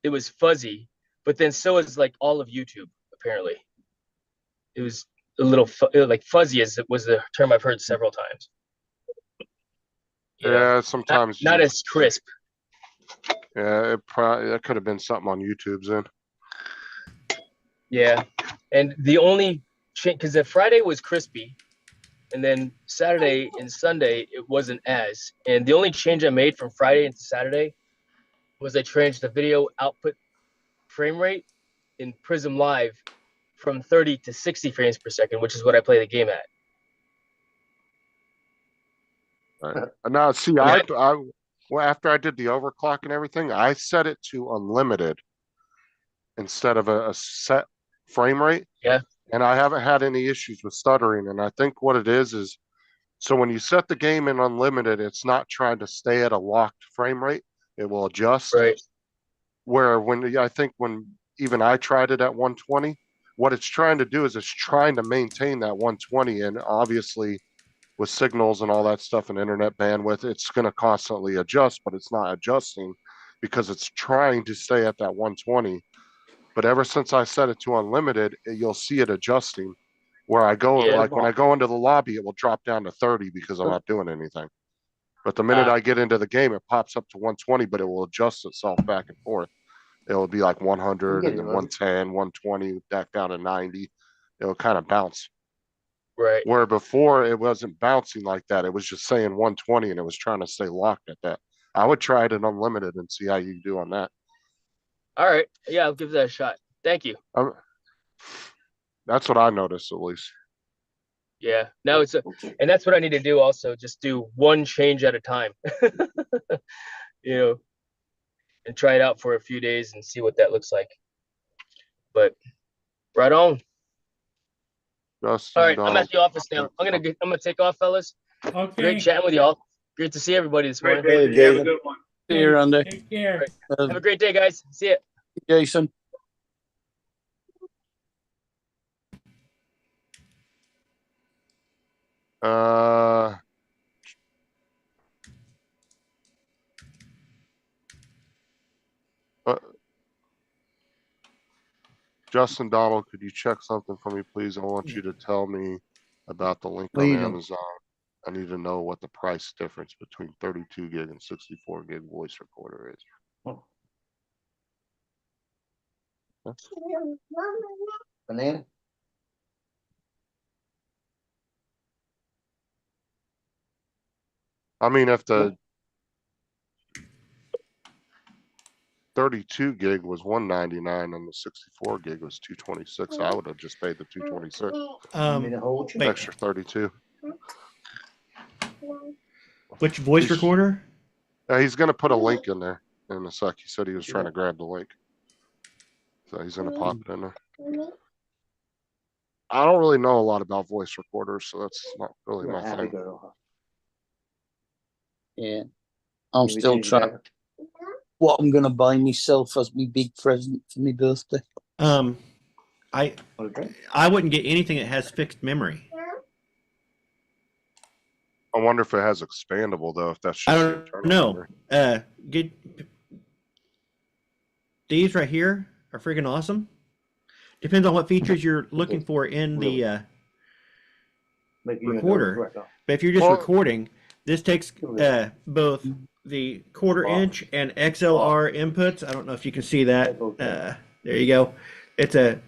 it was fuzzy, but then so is like all of YouTube. Apparently, it was a little like fuzzy, as it was the term I've heard several times. Yeah, sometimes not as crisp. Yeah, that could have been something on YouTube's end. Yeah, and the only because the Friday was crispy, and then Saturday and Sunday it wasn't as. And the only change I made from Friday into Saturday was I changed the video output frame rate in Prism Live from 30 to 60 frames per second, which is what I play the game at. Right. Now, see, well, after I did the overclock and everything, I set it to unlimited instead of a set frame rate. Yeah. And I haven't had any issues with stuttering. And I think what it is so when you set the game in unlimited, it's not trying to stay at a locked frame rate. It will adjust. Right. Where I think when even I tried it at 120, what it's trying to do is it's trying to maintain that 120. And obviously with signals and all that stuff and internet bandwidth, it's going to constantly adjust, but it's not adjusting because it's trying to stay at that 120. But ever since I set it to unlimited, you'll see it adjusting. Where I go, like when I go into the lobby, it will drop down to 30 because I'm not doing anything. But the minute I get into the game, it pops up to 120, but it will adjust itself back and forth. It will be like 100 and then 110, 120, back down to 90. It will kind of bounce. Right. Where before it wasn't bouncing like that. It was just saying 120 and it was trying to stay locked at that. I would try it in unlimited and see how you do on that. All right. Yeah, I'll give that a shot. Thank you. That's what I noticed at least. Yeah. No, and that's what I need to do also. Just do one change at a time. And try it out for a few days and see what that looks like. But right on. All right, I'm at the office now. I'm gonna take off, fellas. Okay. Great chatting with y'all. Great to see everybody this morning. Hey, Have a Jason. good one. See you, Randy. Take care. Have a great day, guys. See ya. Jason. Uh, Justin Donald, could you check something for me, please? I want you to tell me about the link What on you doing? Amazon. I need to know what the price difference between 32 gig and 64 gig voice recorder is. Banana? I mean, if the 32 gig was 199 and the 64 gig was 226, I would have just paid the 226. Wait, Extra 32. which voice He's- recorder? He's gonna put a link in there in a sec. He said he was trying to grab the link. So he's gonna pop it in there. I don't really know a lot about voice recorders, so that's not really my thing. Yeah. I'm still trying what I'm gonna buy myself as my big present for my birthday. I wouldn't get anything that has fixed memory. I wonder if it has expandable though, if that's just I the don't internal know. memory. Get these right here are freaking awesome. Depends on what features you're looking for in the recorder. But if you're just Well- recording, this takes both the quarter inch and XLR inputs. I don't know if you can see that. There you go. It's a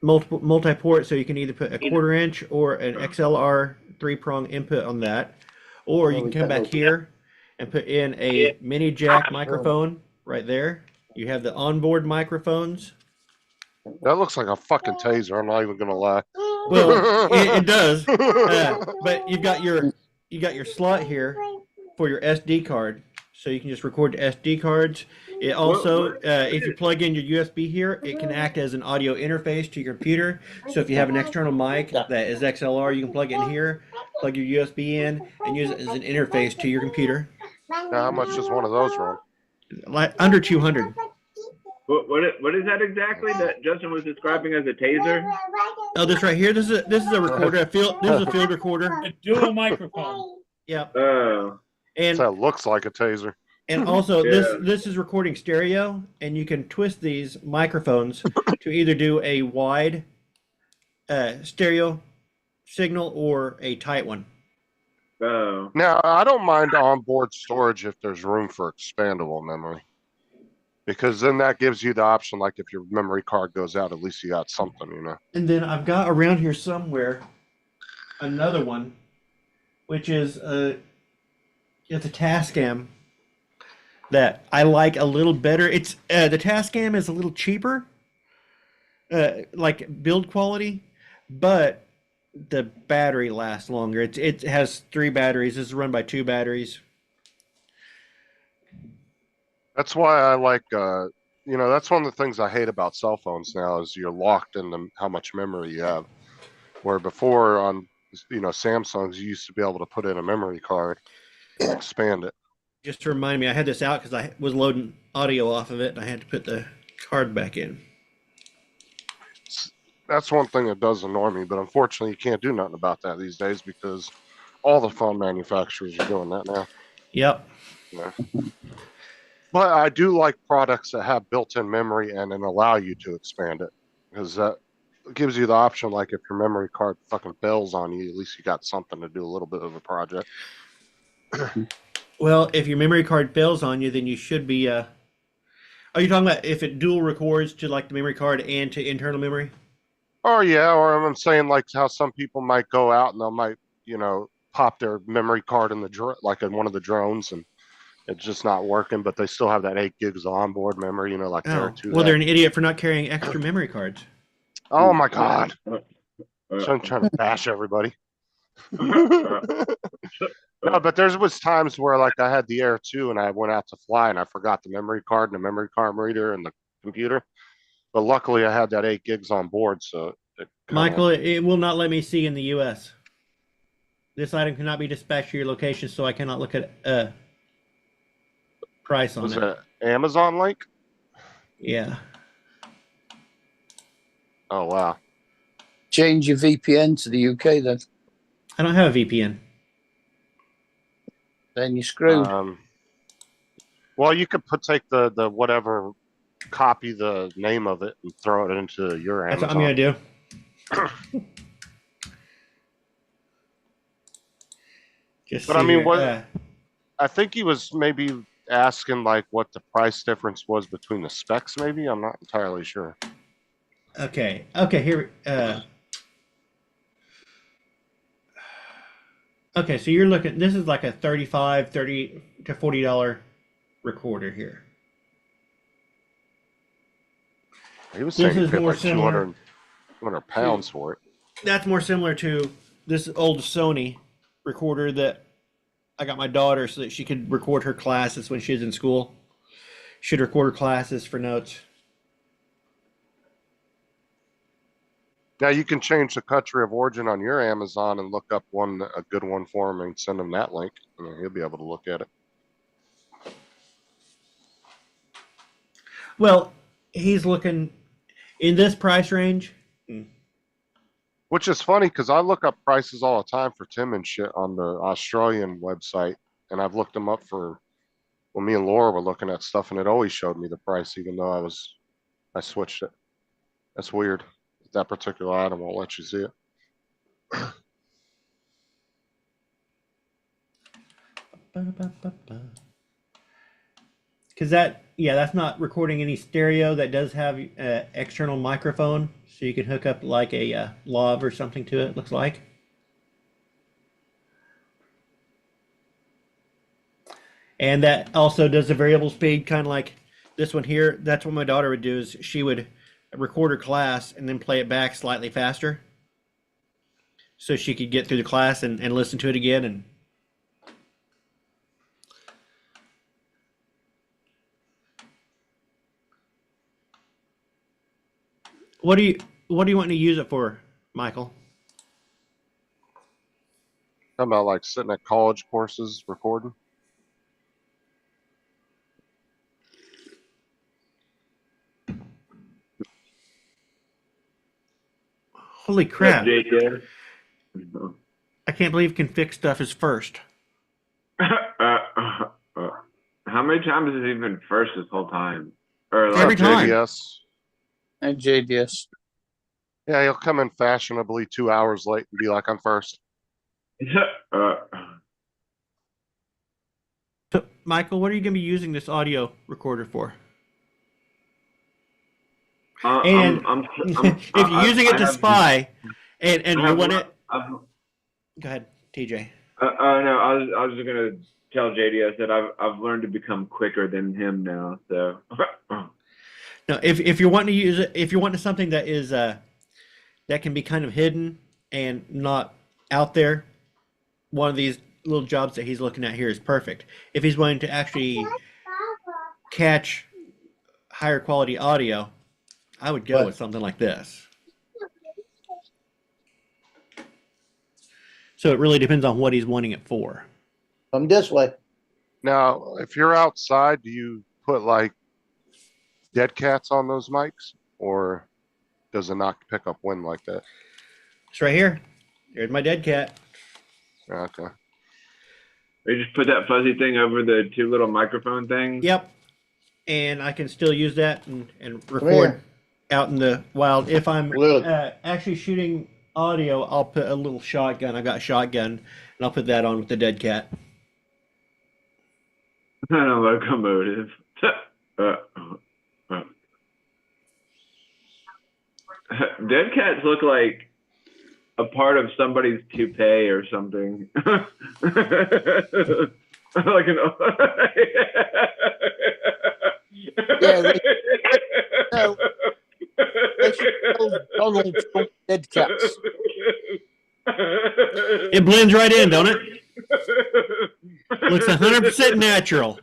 multi-port, so you can either put a quarter inch or an XLR 3-prong input on that, or you can come back here and put in a mini jack microphone right there. You have the onboard microphones. That looks like a fucking taser. I'm not even gonna lie. Well, it does, but you've got your slot here for your SD card, so you can just record to SD cards. It also, if you plug in your USB here, it can act as an audio interface to your computer. So if you have an external mic that is XLR, you can plug in here, plug your USB in, and use it as an interface to your computer. Now, how much does one of those run? Like under 200. What is that exactly that Justin was describing as a taser? Oh, this right here. This is a recorder. This is a field recorder. A dual microphone. Yep. Oh, And That looks like a taser. And also, Yeah. this is recording stereo, and you can twist these microphones to either do a wide stereo signal or a tight one. oh. Now, I don't mind onboard storage if there's room for expandable memory. Because then that gives you the option, like if your memory card goes out, at least you got something, you know. And then I've got around here somewhere another one, which is it's a Tascam that I like a little better. It's the Tascam is a little cheaper, like build quality, but the battery lasts longer. It has 3 batteries. This is run by 2 batteries. That's why I like, that's one of the things I hate about cell phones now is you're locked into how much memory you have. Where before on, Samsungs, you used to be able to put in a memory card and expand it. Just to remind me, I had this out because I was loading audio off of it, and I had to put the card back in. That's one thing that does annoy me, but unfortunately, you can't do nothing about that these days because all the phone manufacturers are doing that now. Yep. Yeah. But I do like products that have built-in memory and then allow you to expand it because that gives you the option. Like if your memory card fucking fails on you, at least you got something to do a little bit of a project. Well, if your memory card fails on you, then you should be. Are you talking about if it dual records to like the memory card and to internal memory? Oh yeah, or I'm saying like how some people might go out and they might, pop their memory card in like in one of the drones and it's just not working, but they still have that 8 gigs of onboard memory, like Oh, there too. well, they're an idiot for not carrying extra memory cards. Oh my god! So I'm trying to bash everybody. No, but there was times where like I had the Air 2 and I went out to fly and I forgot the memory card and the memory card reader and the computer. But luckily I had that 8 gigs on board, so Michael, it will not let me see in the U.S. This item cannot be dispatched to your location, so I cannot look at. price on Was it. it Amazon link? Yeah. Oh wow. Change your VPN to the UK then. I don't have a VPN. Then you're screwed. Well, you could take the whatever, copy the name of it and throw it into your That's Amazon. what I'm gonna do. Just But I see mean, here. what- I think he was maybe asking like what the price difference was between the specs. Maybe I'm not entirely sure. Okay. Here. Okay, so you're looking. This is like a $30 to $40 recorder here. He was This saying he is paid more like similar 200 pounds for it. That's more similar to this old Sony recorder that I got my daughter so that she could record her classes when she was in school. She'd record her classes for notes. Now you can change the country of origin on your Amazon and look up a good one for him and send him that link, and he'll be able to look at it. Well, he's looking in this price range. Which is funny because I look up prices all the time for Tim and shit on the Australian website, and I've looked them up for when me and Laura were looking at stuff, and it always showed me the price, even though I switched it. That's weird. That particular item won't let you see it. Because that's not recording any stereo. That does have external microphone, so you can hook up like a lav or something to it. Looks like. And that also does a variable speed, kind of like this one here. That's what my daughter would do. Is she would record her class and then play it back slightly faster, so she could get through the class and listen to it again. And what do you want to use it for, Michael? Talking about like sitting at college courses recording. Holy crap! Jake, I can't believe Config stuff is first. how many times has he been first this whole time? Or Every time. JDS. And JDS. Yeah, he'll come in fashionably 2 hours late and be like, I'm first. So, Michael, what are you going to be using this audio recorder for? And if you're using it to spy, and you want it, go ahead, TJ. No, I was just gonna tell JD. I said I've learned to become quicker than him now. So No, if you're wanting to use it, if you're wanting something that is that can be kind of hidden and not out there, one of these little jobs that he's looking at here is perfect. If he's wanting to actually catch higher quality audio, I would go with something like this. So it really depends on what he's wanting it for. Come this way. Now, if you're outside, do you put like dead cats on those mics, or does it not pick up wind like that? It's right here. There's my dead cat. Okay. they just put that fuzzy thing over the two little microphone things. Yep. And I can still use that and record here. out in the wild. If I'm Look. actually shooting audio, I'll put a little shotgun. I've got a shotgun, and I'll put that on with the dead cat. Locomotive. Dead cats look like a part of somebody's toupee or something. Like an. Yeah, no, they should call Donald Trump dead cats. It blends right in, don't it? Looks 100% natural.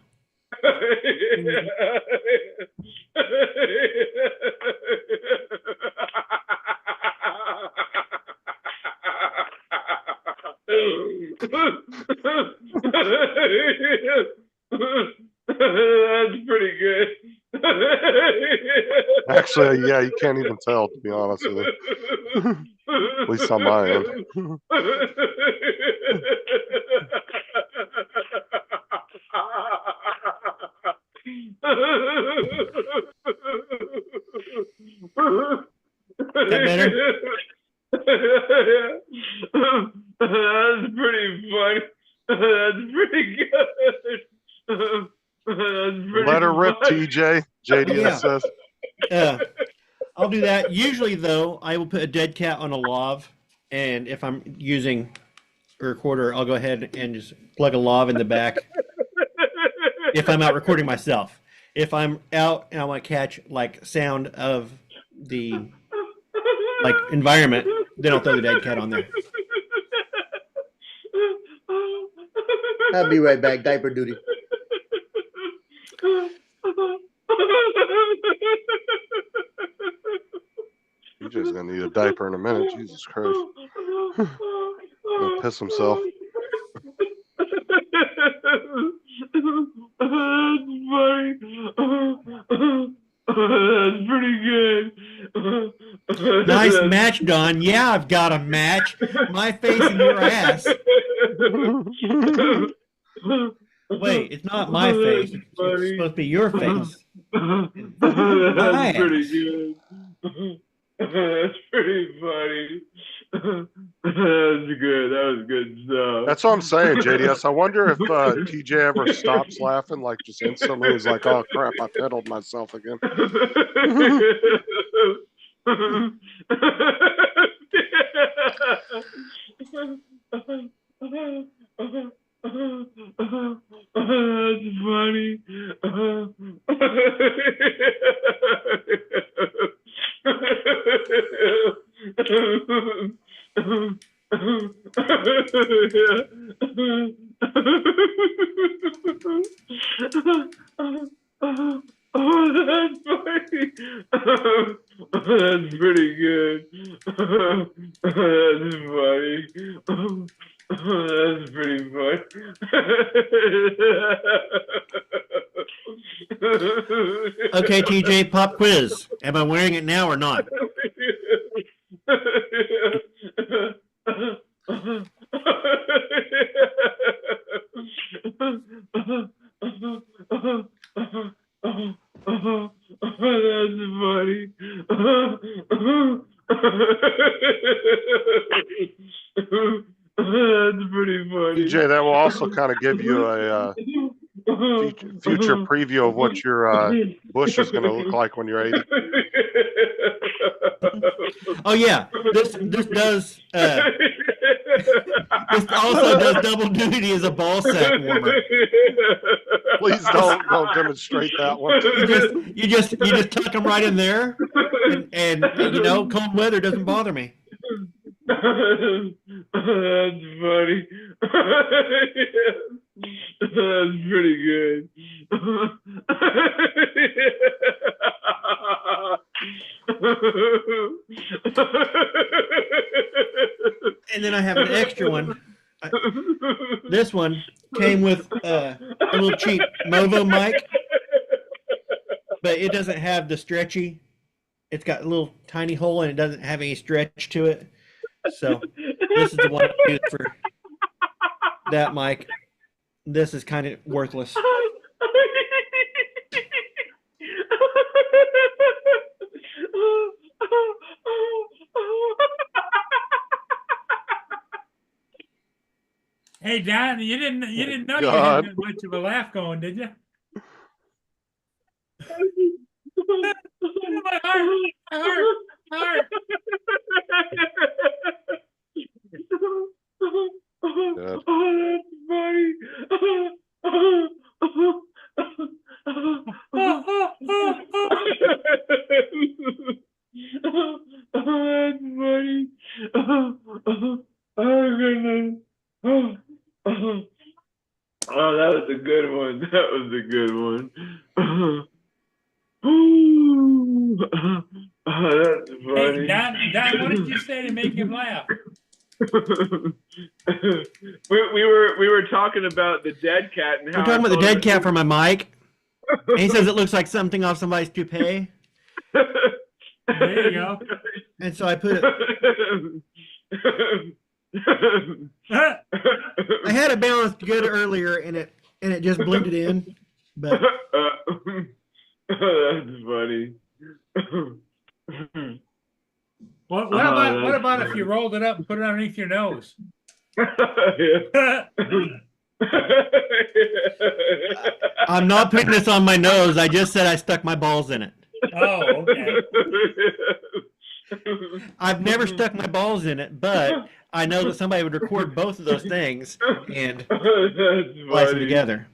Actually, yeah, you can't even tell, to be honest with you. At least on my end. That better? That's pretty funny. That's pretty good. That's pretty Let her rip, funny. TJ. JDS Yeah. says. I'll do that. Usually, though, I will put a dead cat on a lav, and if I'm using a recorder, I'll go ahead and just plug a lav in the back. If I'm out recording myself, if I'm out and I want to catch like sound of the like environment, then I'll throw the dead cat on there. I'll be right back. Diaper duty. TJ's gonna need a diaper in a minute. Jesus Christ. Gonna piss himself. That's funny. That's pretty good. Nice match, Don. Yeah, I've got a match. My face and your ass. Wait, it's not my face. It's supposed to be your face. That's pretty good. That's pretty funny. That's good. That was good stuff. That's what I'm saying, JDS. I wonder if TJ ever stops laughing, like just instantly. He's like, "Oh crap, I peddled myself again." That's funny. Oh, that's funny. That's pretty good. That's funny. That's pretty funny. Okay, TJ, pop quiz. Am I wearing it now or not? That's funny. That's pretty funny. TJ, that will also kind of give you a future preview of what your bush is going to look like when you're 80. Oh yeah, this does this also does double duty as a ball sack warmer. Please don't demonstrate that one. You just tuck them right in there, and you know, cold weather doesn't bother me. That's funny. That's pretty good. And then I have an extra one. This one came with a little cheap Movo mic, but it doesn't have the stretchy. It's got a little tiny hole and it doesn't have any stretch to it. So this is the one I use for that mic. This is kind of worthless. Hey Don, you didn't know you God. had that much of a laugh going, did you? My heart. Good. Oh, that's funny. That's funny. Oh, goodness. Oh, that was a good one. That was a good one. Oh, that's funny. Hey, Don, what did you say to make him laugh? we were talking about the dead cat and how We're talking about the dead cat for my mic. And he says it looks like something off somebody's toupee. There you go. And so I put it, I had it balanced good earlier and it just blended in. But That's funny. what Oh, about that's if you rolled it up and put it underneath your nose? I'm not putting this on my nose. I just said I stuck my balls in it. Oh, okay. I've never stuck my balls in it, but I know that somebody would record both of those things and splice them together.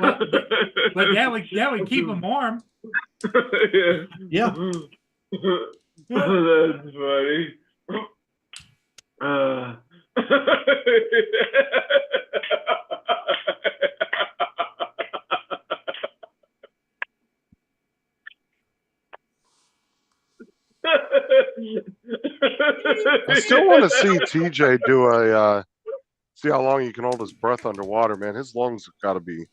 Well, but that would keep them warm. Yeah. That's funny. I still want to see TJ do a see how long he can hold his breath underwater, man. His lungs have got to be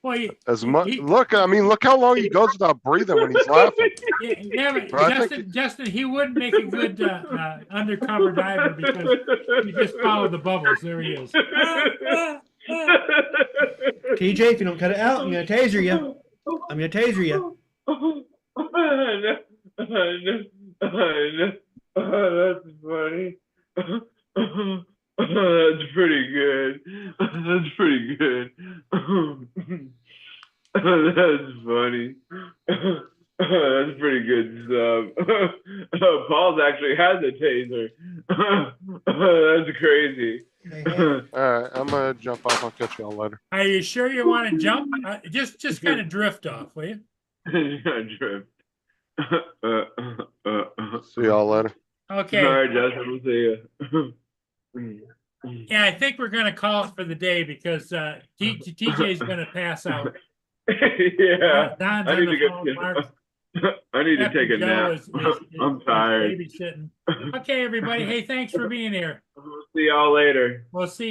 Well, as much. Look, I mean, look how long he goes without breathing when he's laughing. yeah, but But I think- Justin, he would make a good undercover diver because he just followed the bubbles. There he is. TJ, if you don't cut it out, I'm gonna taser you. I'm gonna taser you. That's funny. That's pretty good. That's pretty good. That's funny. That's pretty good stuff. Paul's actually has a taser. That's crazy. All right, I'm gonna jump off. I'll catch y'all later. Are you sure you want to jump? Just kind of drift off, will you? Drift. See y'all later. Okay. All right, Justin, we'll see you. Yeah, I think we're gonna call it for the day because TJ's gonna pass out. Yeah. Don's I on need the to phone. get. Mark, I need to Captain take a Joe nap. is I'm tired. babysitting. Okay, everybody. Hey, thanks for being here. We'll see y'all later. We'll see.